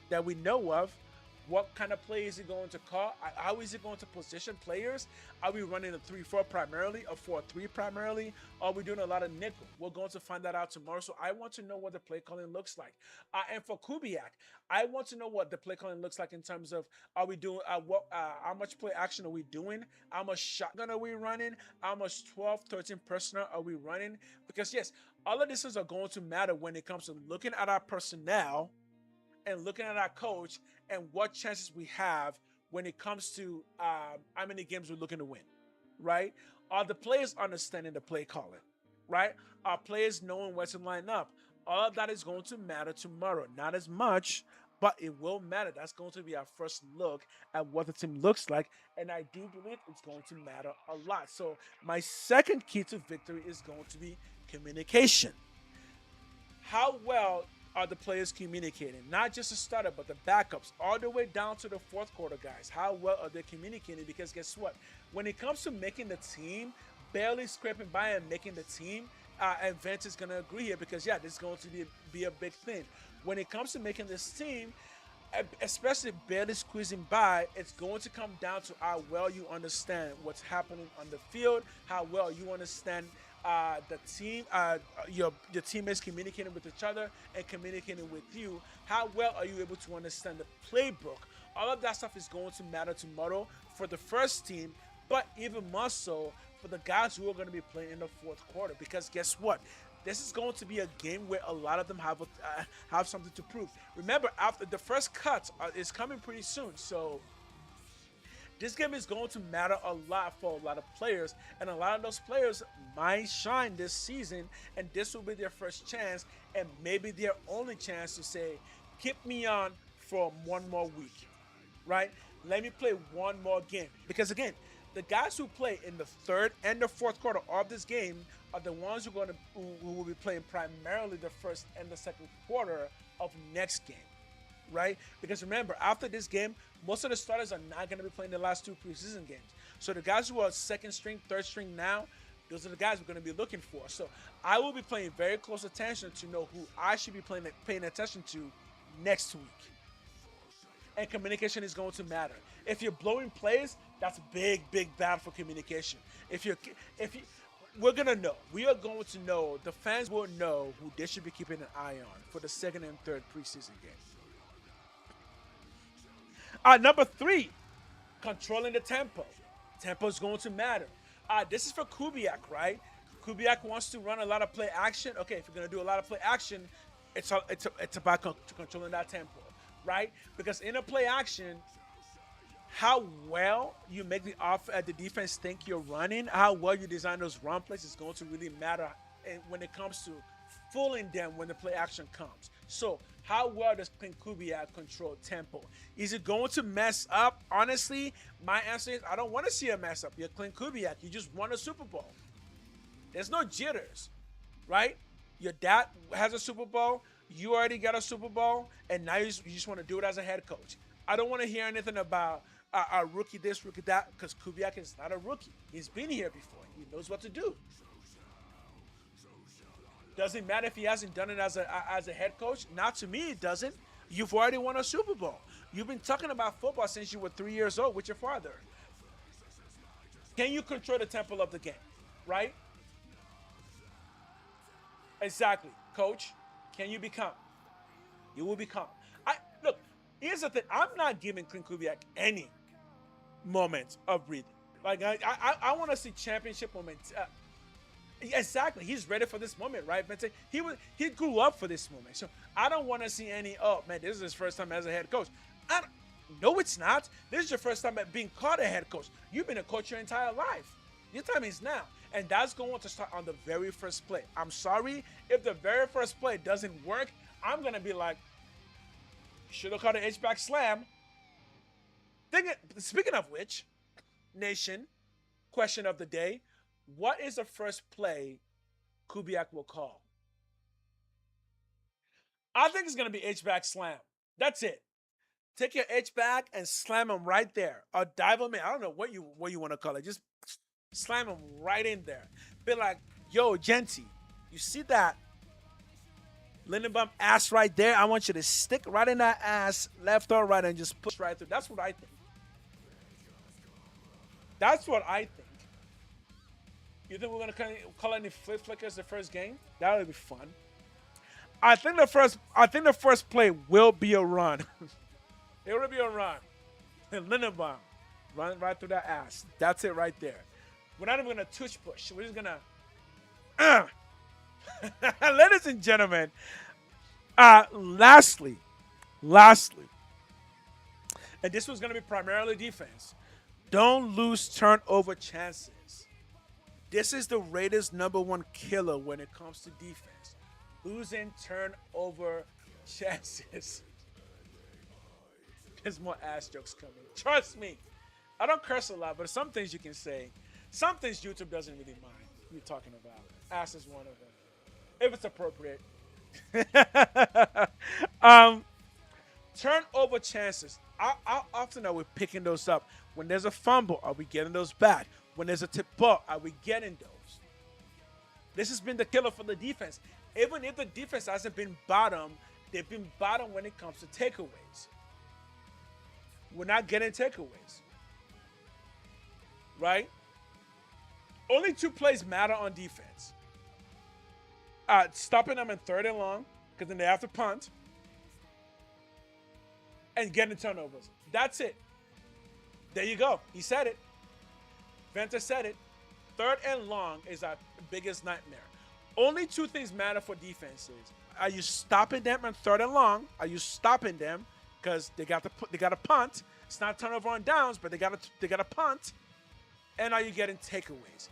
Speaker 1: that we know of. What kind of play is he going to call? How is he going to position players? Are we running a 3-4 primarily, a 4-3 primarily? Are we doing a lot of nickel? We're going to find that out tomorrow. So I want to know what the play calling looks like. And for Kubiak, I want to know what the play calling looks like in terms of, are we doing how much play action are we doing? How much shotgun are we running? How much 12, 13 personnel are we running? Because yes, all of these things are going to matter when it comes to looking at our personnel and looking at our coach and what chances we have when it comes to how many games we're looking to win, right? Are the players understanding the play calling, right? Are players knowing where to line up? All of that is going to matter tomorrow. Not as much, but it will matter. That's going to be our first look at what the team looks like, and I do believe it's going to matter a lot. So my second key to victory is going to be communication. How well are the players communicating? Not just the starter, but the backups, all the way down to the fourth quarter guys. How well are they communicating? Because guess what? When it comes to making the team, barely scraping by and making the team, and Vince is going to agree here because, yeah, this is going to be a big thing. When it comes to making this team, especially barely squeezing by, it's going to come down to how well you understand what's happening on the field, how well you understand the team, your teammates communicating with each other and communicating with you. How well are you able to understand the playbook? All of that stuff is going to matter tomorrow for the first team, but even more so for the guys who are going to be playing in the fourth quarter. Because guess what? This is going to be a game where a lot of them have something to prove. Remember, after the first cut is coming pretty soon, so this game is going to matter a lot for a lot of players, and a lot of those players might shine this season, and this will be their first chance and maybe their only chance to say, keep me on for one more week, right? Let me play one more game. Because again, the guys who play in the third and the fourth quarter of this game are the ones who will be playing primarily the first and the second quarter of next game, right? Because remember, after this game, most of the starters are not going to be playing the last 2 preseason games. So the guys who are second string, third string now, those are the guys we're going to be looking for. So I will be paying very close attention to know who I should be paying attention to next week. And communication is going to matter. If you're blowing plays, that's big bad for communication. We're gonna know. We are going to know. The fans will know who they should be keeping an eye on for the second and third preseason game. Number 3, controlling the tempo. Tempo is going to matter. This is for Kubiak, right? Kubiak wants to run a lot of play action. Okay, if you're gonna do a lot of play action, it's about controlling that tempo, right? Because in a play action, how well you make the defense think you're running, how well you design those run plays is going to really matter when it comes to fooling them when the play action comes. So how well does Clint Kubiak control tempo? Is it going to mess up? Honestly, my answer is I don't want to see a mess up. You're Clint Kubiak. You just won a Super Bowl. There's no jitters, right? Your dad has a Super Bowl. You already got a Super Bowl, and now you just want to do it as a head coach. I don't want to hear anything about a rookie this, rookie that, because Kubiak is not a rookie. He's been here before. He knows what to do. Doesn't matter if he hasn't done it as a head coach. Not to me, it doesn't. You've already won a Super Bowl. You've been talking about football since you were 3 years old with your father. Can you control the tempo of the game, right? Exactly. Coach, can you become? You will become. Look, here's the thing. I'm not giving Clint Kubiak any moments of breathing. Like, I want to see championship moments. Exactly. He's ready for this moment, right? He grew up for this moment. So I don't want to see any, oh, man, this is his first time as a head coach. No, it's not. This is your first time being called a head coach. You've been a coach your entire life. Your time is now. And that's going to start on the very first play. I'm sorry if the very first play doesn't work. I'm going to be like, should have called an H-back slam. Speaking of which, Nation, question of the day. What is the first play Kubiak will call? I think it's going to be H-back slam. That's it. Take your H-back and slam him right there. Or dive him in. I don't know what you want to call it. Just slam him right in there. Be like, yo, Genty, you see that Lindenbaum ass right there? I want you to stick right in that ass, left or right, and just push right through. That's what I think. That's what I think. You think we're going to call any flip flickers the first game? That would be fun. I think the first play will be a run. It will be a run. And Lindenbaum run right through that ass. That's it right there. We're not even going to tush push. We're just going to ladies and gentlemen, lastly, and this was going to be primarily defense, don't lose turnover chances. This is the Raiders' #1 killer when it comes to defense. Losing turnover chances. There's more ass jokes coming. Trust me. I don't curse a lot, but some things you can say. Some things YouTube doesn't really mind you talking about. Ass is one of them. If it's appropriate. Turnover chances. How often are we picking those up? When there's a fumble, are we getting those back? When there's a tip ball, are we getting those? This has been the killer for the defense. Even if the defense hasn't been bottom, they've been bottom when it comes to takeaways. We're not getting takeaways. Right? Only 2 plays matter on defense. Stopping them in 3rd and long, because then they have to punt. And getting turnovers. That's it. There you go. He said it. Venter said it. 3rd and long is our biggest nightmare. Only 2 things matter for defenses. Are you stopping them in 3rd and long? Are you stopping them because they got to punt? It's not turnover on downs, but they got to punt. And are you getting takeaways?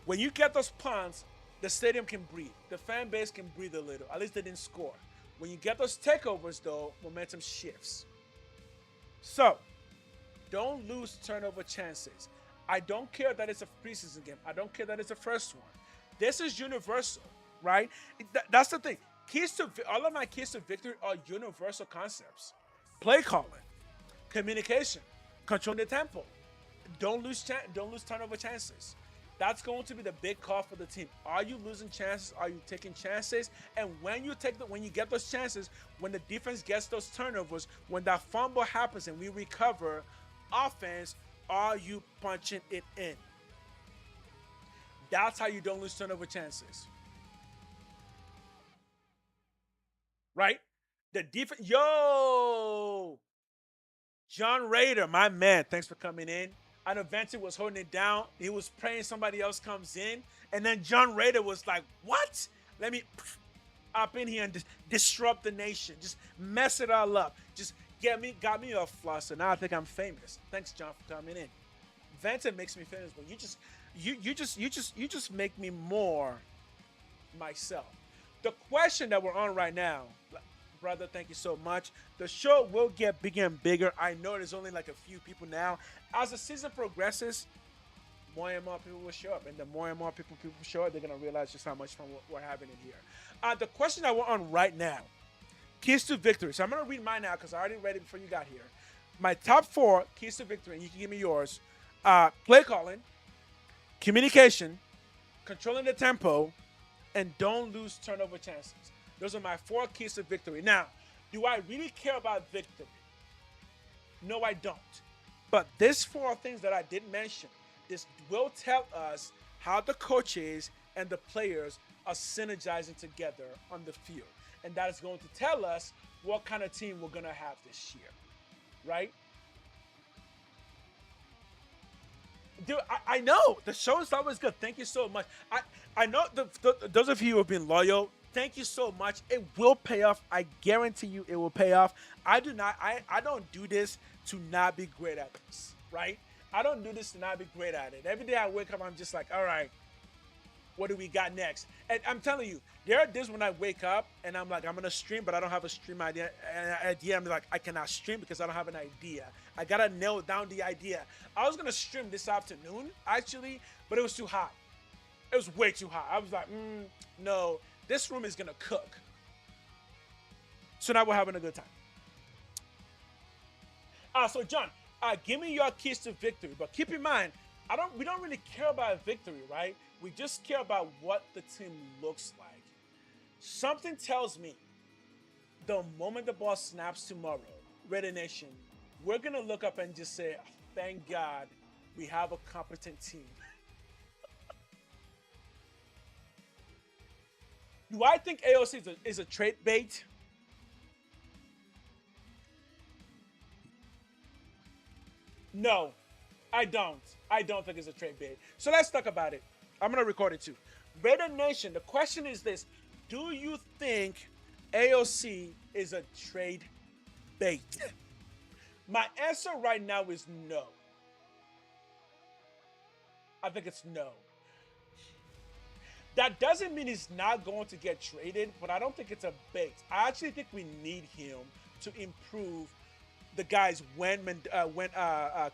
Speaker 1: When you get those punts, the stadium can breathe. The fan base can breathe a little. At least they didn't score. When you get those takeovers, though, momentum shifts. So, don't lose turnover chances. I don't care that it's a preseason game. I don't care that it's the first one. This is universal, right? That's the thing. all of my keys to victory are universal concepts: play calling, communication, controlling the tempo, don't lose turnover chances. That's going to be the big call for the team. Are you losing chances? Are you taking chances? And when you get those chances, when the defense gets those turnovers, when that fumble happens and we recover, offense, are you punching it in? That's how you don't lose turnover chances. Right? The defense, John Rader, my man, thanks for coming in. I know Vance was holding it down. He was praying somebody else comes in. And then John Rader was like, what? Let me up in here and just disrupt the nation. Just mess it all up. Just got me off floss. And now I think I'm famous. Thanks, John, for coming in. Vance makes me famous, but you just make me more myself. The question that we're on right now, brother, thank you so much. The show will get bigger and bigger. I know there's only like a few people now. As the season progresses, more and more people will show up. And the more and more people show up, they're going to realize just how much fun we're having in here. The question that we're on right now, keys to victory. So I'm going to read mine now because I already read it before you got here. My top 4 keys to victory, and you can give me yours. Play calling, communication, controlling the tempo, and don't lose turnover chances. Those are my 4 keys to victory. Now, do I really care about victory? No, I don't. But these 4 things that I did mention, this will tell us how the coaches and the players are synergizing together on the field. And that is going to tell us what kind of team we're going to have this year, right? Dude, I know the show is always good. Thank you so much. I know those of you who have been loyal, thank you so much. It will pay off. I guarantee you it will pay off. I don't do this to not be great at this, right? I don't do this to not be great at it. Every day I wake up, I'm just like, all right, what do we got next? And I'm telling you, there are days when I wake up and I'm like, I'm going to stream, but I don't have a stream idea. I'm like, I cannot stream because I don't have an idea. I got to nail down the idea. I was going to stream this afternoon, actually, but it was too hot. It was way too hot. I was like, no, this room is going to cook. So now we're having a good time. So John, give me your keys to victory. But keep in mind, we don't really care about victory, right? We just care about what the team looks like. Something tells me the moment the ball snaps tomorrow, Raider Nation, we're going to look up and just say, thank God we have a competent team. Do I think AOC is a trade bait? No, I don't. I don't think it's a trade bait. So let's talk about it. I'm going to record it too. Raider Nation, the question is this. Do you think AOC is a trade bait? My answer right now is no. I think it's no. That doesn't mean he's not going to get traded, but I don't think it's a bait. I actually think we need him to improve the guys when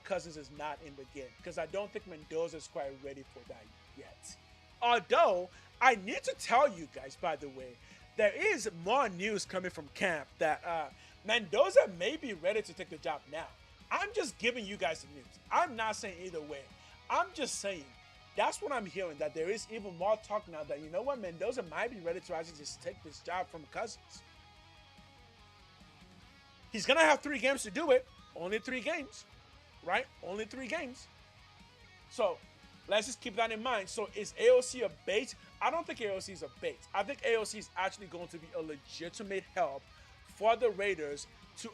Speaker 1: Cousins is not in the game, because I don't think Mendoza is quite ready for that yet. Although, I need to tell you guys, by the way, there is more news coming from camp that Mendoza may be ready to take the job now. I'm just giving you guys the news. I'm not saying either way. I'm just saying that's what I'm hearing, that there is even more talk now that, you know what, Mendoza might be ready to actually just take this job from Cousins. He's going to have 3 games to do it. Only 3 games, right? Only 3 games. So let's just keep that in mind. So is AOC a bait? I don't think AOC is a bait. I think AOC is actually going to be a legitimate help for the Raiders to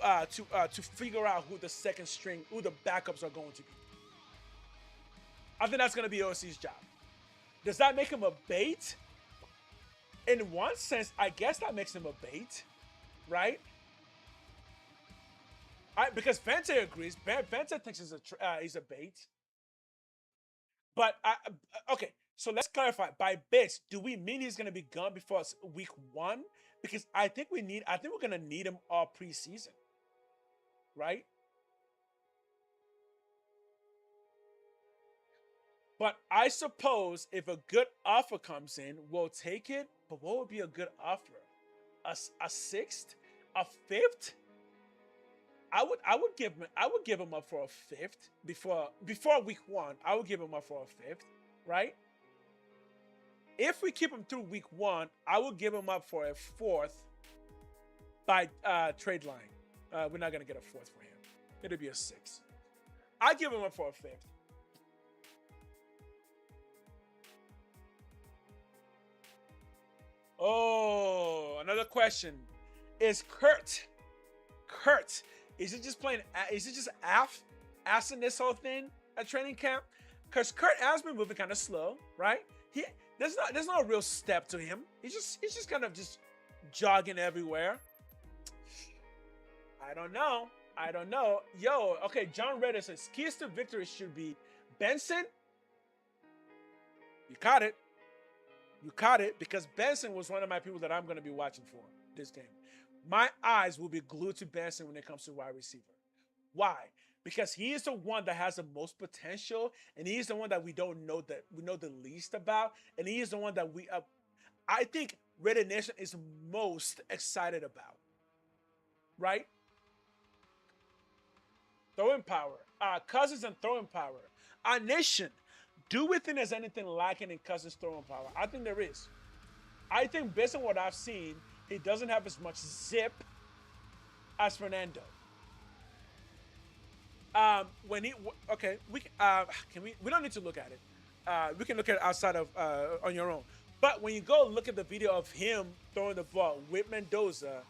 Speaker 1: figure out who the second string, who the backups are going to be. I think that's going to be AOC's job. Does that make him a bait? In one sense, I guess that makes him a bait, right? Because Vente agrees. Vente thinks he's a bait. But okay, so let's clarify. By bits, do we mean he's going to be gone before week 1? Because I think we're going to need him all preseason, right? But I suppose if a good offer comes in, we'll take it. But what would be a good offer? a sixth, a fifth. I would give him up for a fifth before week 1. I would give him up for a fifth, right? If we keep him through week 1, I would give him up for a fourth by trade line. We're not gonna get a fourth for him. It'll be a sixth. I give him up for a fifth. Oh, another question. Is Kurt, is he just playing, is he just assing this whole thing at training camp? Because Kurt has been moving kind of slow, right? There's no real step to him. He's just kind of just jogging everywhere. I don't know. Yo, okay, John Redder says, keys to victory should be Benson. You caught it. Because Benson was one of my people that I'm going to be watching for this game. My eyes will be glued to Benson when it comes to wide receiver. Why? Because he is the one that has the most potential, and he is the one that we know the least about, and he is the one that I think Raider Nation is most excited about. Right? Throwing power. Cousins and throwing power. Our nation, do we think there's anything lacking in Cousins' throwing power? I think there is. I think based on what I've seen, he doesn't have as much zip as Fernando. We don't need to look at it. We can look at it outside of on your own. But when you go look at the video of him throwing the ball with Mendoza,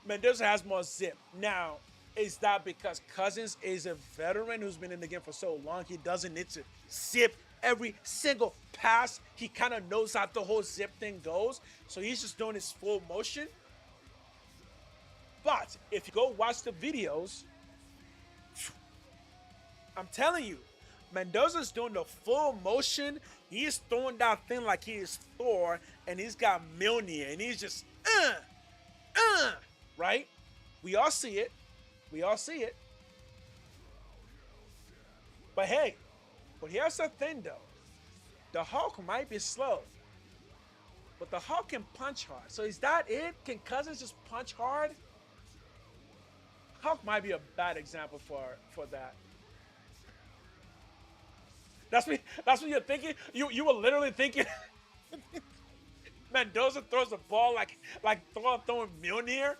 Speaker 1: Mendoza has more zip. Now, is that because Cousins is a veteran who's been in the game for so long, he doesn't need to zip every single pass? He kind of knows how the whole zip thing goes, so he's just doing his full motion. But if you go watch the videos, I'm telling you, Mendoza's doing the full motion. He's throwing that thing like he is Thor, and he's got Mjolnir, and he's just, right? We all see it. But hey, here's the thing though. The Hulk might be slow, but the Hulk can punch hard. So is that it? Can Cousins just punch hard? Hulk might be a bad example for that. That's what you're thinking? You were literally thinking Mendoza throws the ball like throwing Mjolnir?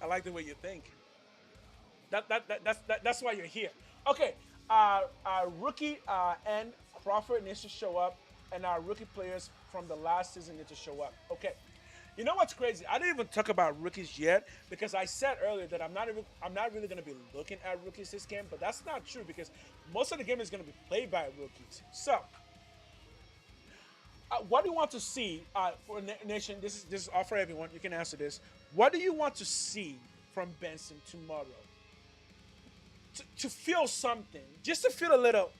Speaker 1: I like the way you think. That's why you're here. Okay, our rookie and Crawford needs to show up, and our rookie players from the last season need to show up. Okay, you know what's crazy? I didn't even talk about rookies yet because I said earlier that I'm not really going to be looking at rookies this game, but that's not true because most of the game is going to be played by rookies. So, what do you want to see for Nation? This is all for everyone. You can answer this. What do you want to see from Benson tomorrow? To feel something, just to feel a little,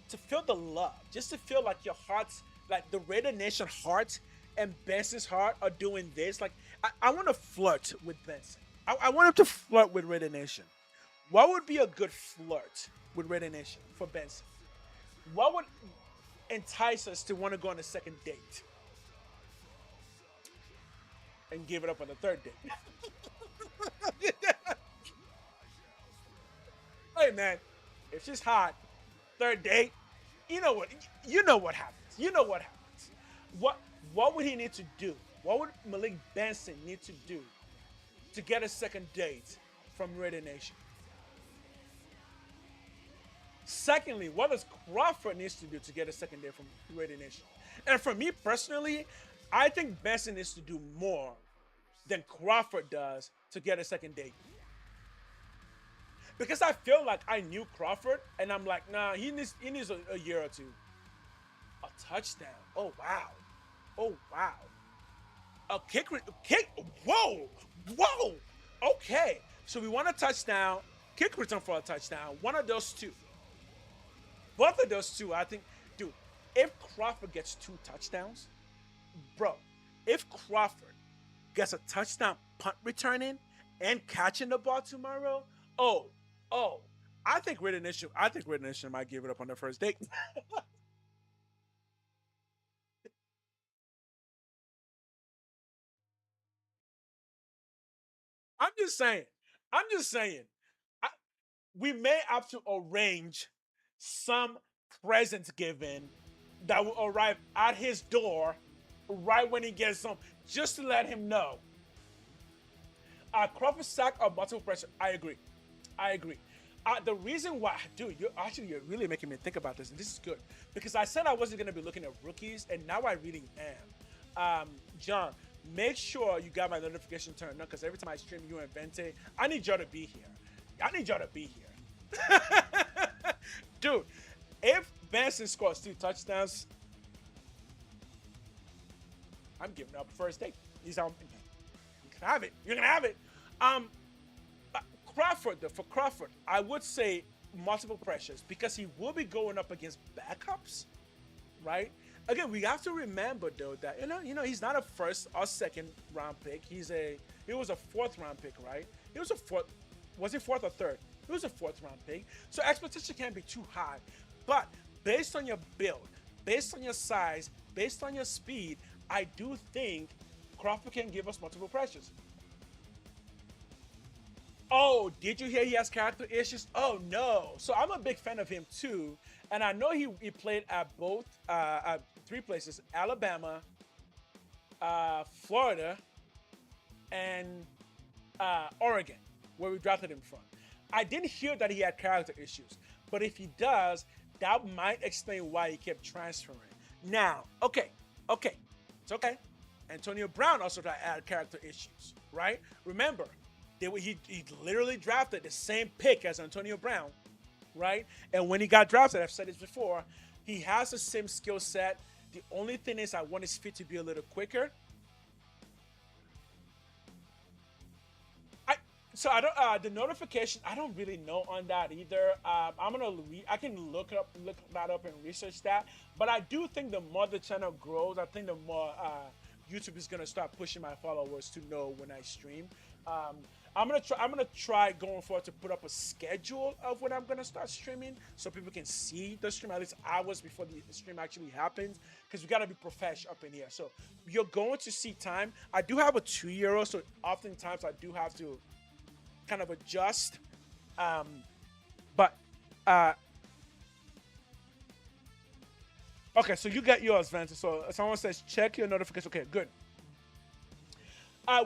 Speaker 1: to feel the love, just to feel like your heart's, like the Raider Nation heart and Benson's heart are doing this. Like, I want to flirt with Benson. I want him to flirt with Raider Nation. What would be a good flirt with Raider Nation for Benson? What would entice us to want to go on a second date? And give it up on the third date. Hey man, if she's hot, third date, you know what happens. What would he need to do? What would Malik Benson need to do to get a second date from Raider Nation? Secondly, what does Crawford needs to do to get a second date from Raider Nation? And for me personally, I think Benson needs to do more than Crawford does to get a second date. Because I feel like I knew Crawford, and I'm like, nah, he needs a year or two. A touchdown. Oh wow. A kick. Whoa. Okay. So we want a touchdown, kick return for a touchdown. One of those two. Both of those two, I think, dude. If Crawford gets 2 touchdowns, bro. If Crawford gets a touchdown punt returning and catching the ball tomorrow, I think Raider Nation might give it up on their first date. I'm just saying. I'm just saying. I, we may have to arrange some present given that will arrive at his door right when he gets home, just to let him know. Crawford sack or multiple pressure? I agree. I agree. The reason why, dude, you're really making me think about this, and this is good because I said I wasn't going to be looking at rookies, and now I really am. John, make sure you got my notification turned on because every time I stream you and Vente, I need y'all to be here. I need y'all to be here. Dude, if Benson scores 2 touchdowns, I'm giving up first date. He's on. You can have it. You're gonna have it. Crawford, though, for Crawford, I would say multiple pressures because he will be going up against backups, right? Again, we have to remember though that you know he's not a first or second round pick. He was a 4th round pick, right? He was a 4th. Was it 4th or 3rd? He was a 4th round pick. So expectation can't be too high. But based on your build, based on your size, based on your speed, I do think Crawford can give us multiple pressures. Oh, did you hear he has character issues? Oh, no. So I'm a big fan of him, too. And I know he played at both, at 3 places, Alabama, Florida, and Oregon, where we drafted him from. I didn't hear that he had character issues. But if he does, that might explain why he kept transferring. Now, okay. It's okay. Antonio Brown also had character issues, right? Remember, he literally drafted the same pick as Antonio Brown, right? And when he got drafted, I've said this before, he has the same skill set. The only thing is I want his feet to be a little quicker. The notification, I don't really know on that either. I can look that up and research that. But I do think the more the channel grows, I think the more YouTube is gonna start pushing my followers to know when I stream. I'm gonna try going forward to put up a schedule of when I'm gonna start streaming, so people can see the stream at least hours before the stream actually happens. Because we gotta be professional up in here. So you're going to see time. I do have a 2-year-old, so oftentimes I do have to kind of adjust. Okay, so you got yours, Vance. So someone says check your notifications. Okay, good.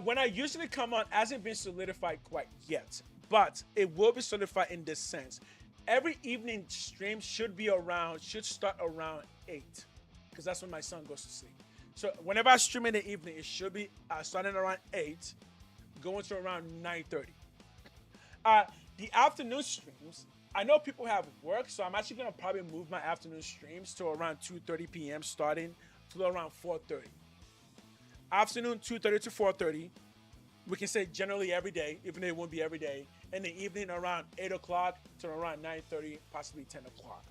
Speaker 1: When I usually come on, hasn't been solidified quite yet, but it will be solidified in this sense. Every evening stream should start around 8, because that's when my son goes to sleep. So whenever I stream in the evening, it should be starting around 8, going to around 9:30. The afternoon streams, I know people have work, so I'm actually gonna probably move my afternoon streams to around 2:30 p.m. starting to around 4:30. Afternoon 2:30 to 4:30. We can say generally every day, even though it won't be every day. In the evening around 8 o'clock to around 9:30, possibly 10 o'clock.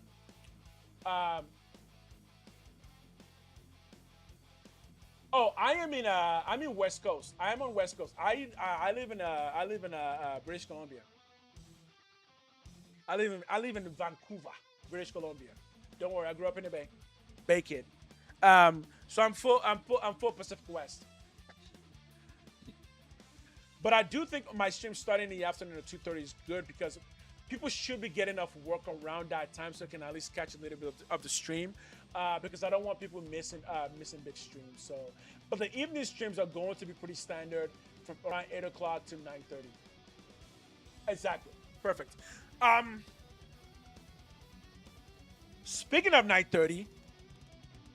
Speaker 1: I'm in West Coast. I am on West Coast. I live in British Columbia. I live in Vancouver, British Columbia. Don't worry, I grew up in the Bay kid. So I'm full Pacific West. But I do think my stream starting in the afternoon at 2:30 is good because people should be getting off work around that time so they can at least catch a little bit of the stream. Because I don't want people missing big streams. So, but the evening streams are going to be pretty standard from around 8 o'clock to 9:30. Exactly. Perfect. Speaking of 9:30,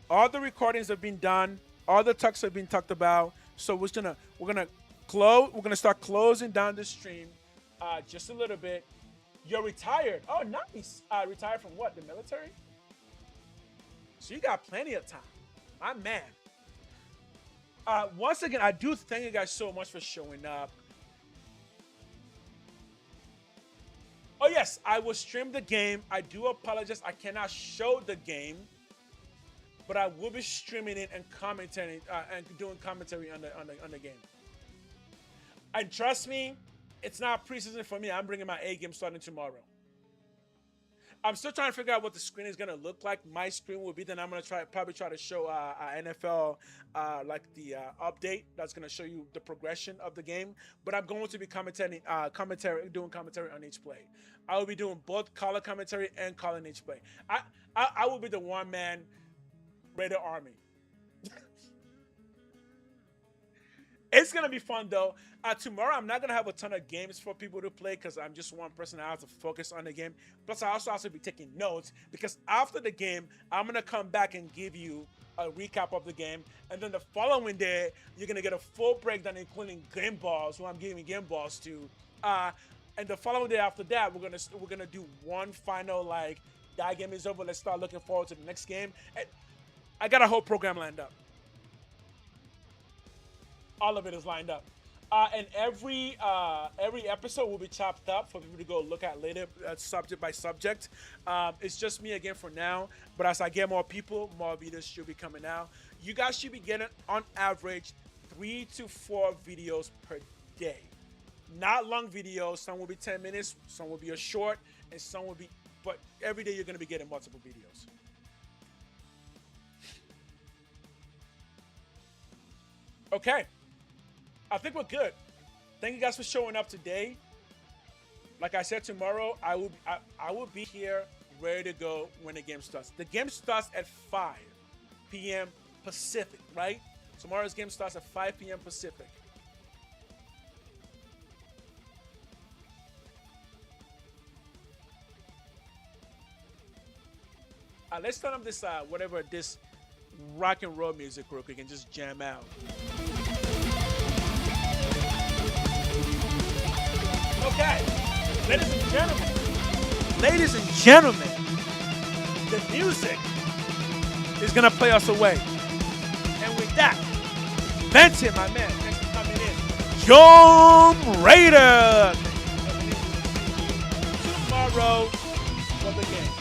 Speaker 1: all the recordings have been done. All the talks have been talked about. So we're gonna start closing down the stream, just a little bit. You're retired. Oh, nice. Retired from what? The military? So you got plenty of time. My man. Once again, I do thank you guys so much for showing up. Oh, yes, I will stream the game. I do apologize. I cannot show the game, but I will be streaming it and commenting and doing commentary on the game. And trust me, it's not preseason for me. I'm bringing my A game starting tomorrow. I'm still trying to figure out what the screen is gonna look like. My screen will be then I'm gonna probably try to show NFL like the update that's gonna show you the progression of the game. But I'm going to be doing commentary on each play. I will be doing both color commentary and calling each play. I will be the one man Raider Army. It's gonna be fun though. Tomorrow I'm not gonna have a ton of games for people to play because I'm just one person. I have to focus on the game. Plus, I also have to be taking notes because after the game, I'm gonna come back and give you a recap of the game, and then the following day you're gonna get a full breakdown, including game balls, who I'm giving game balls to. And the following day after that, we're gonna do one final like that game is over. Let's start looking forward to the next game. And I got a whole program lined up. All of it is lined up. And every episode will be chopped up for people to go look at later, subject by subject. It's just me again for now, but as I get more people, more videos should be coming out. You guys should be getting, on average, 3 to 4 videos per day. Not long videos. Some will be 10 minutes, some will be a short, and some will be, but every day you're going to be getting multiple videos. Okay. I think we're good. Thank you guys for showing up today. Like I said, tomorrow I will be here ready to go when the game starts. The game starts at 5 p.m. Pacific, right? Tomorrow's game starts at 5 p.m. Pacific. Let's turn up this this rock and roll music real quick and just jam out. Okay, ladies and gentlemen, the music is gonna play us away. And with that, Benson, my man, thanks for coming in. Jom Raider. Tomorrow for the game.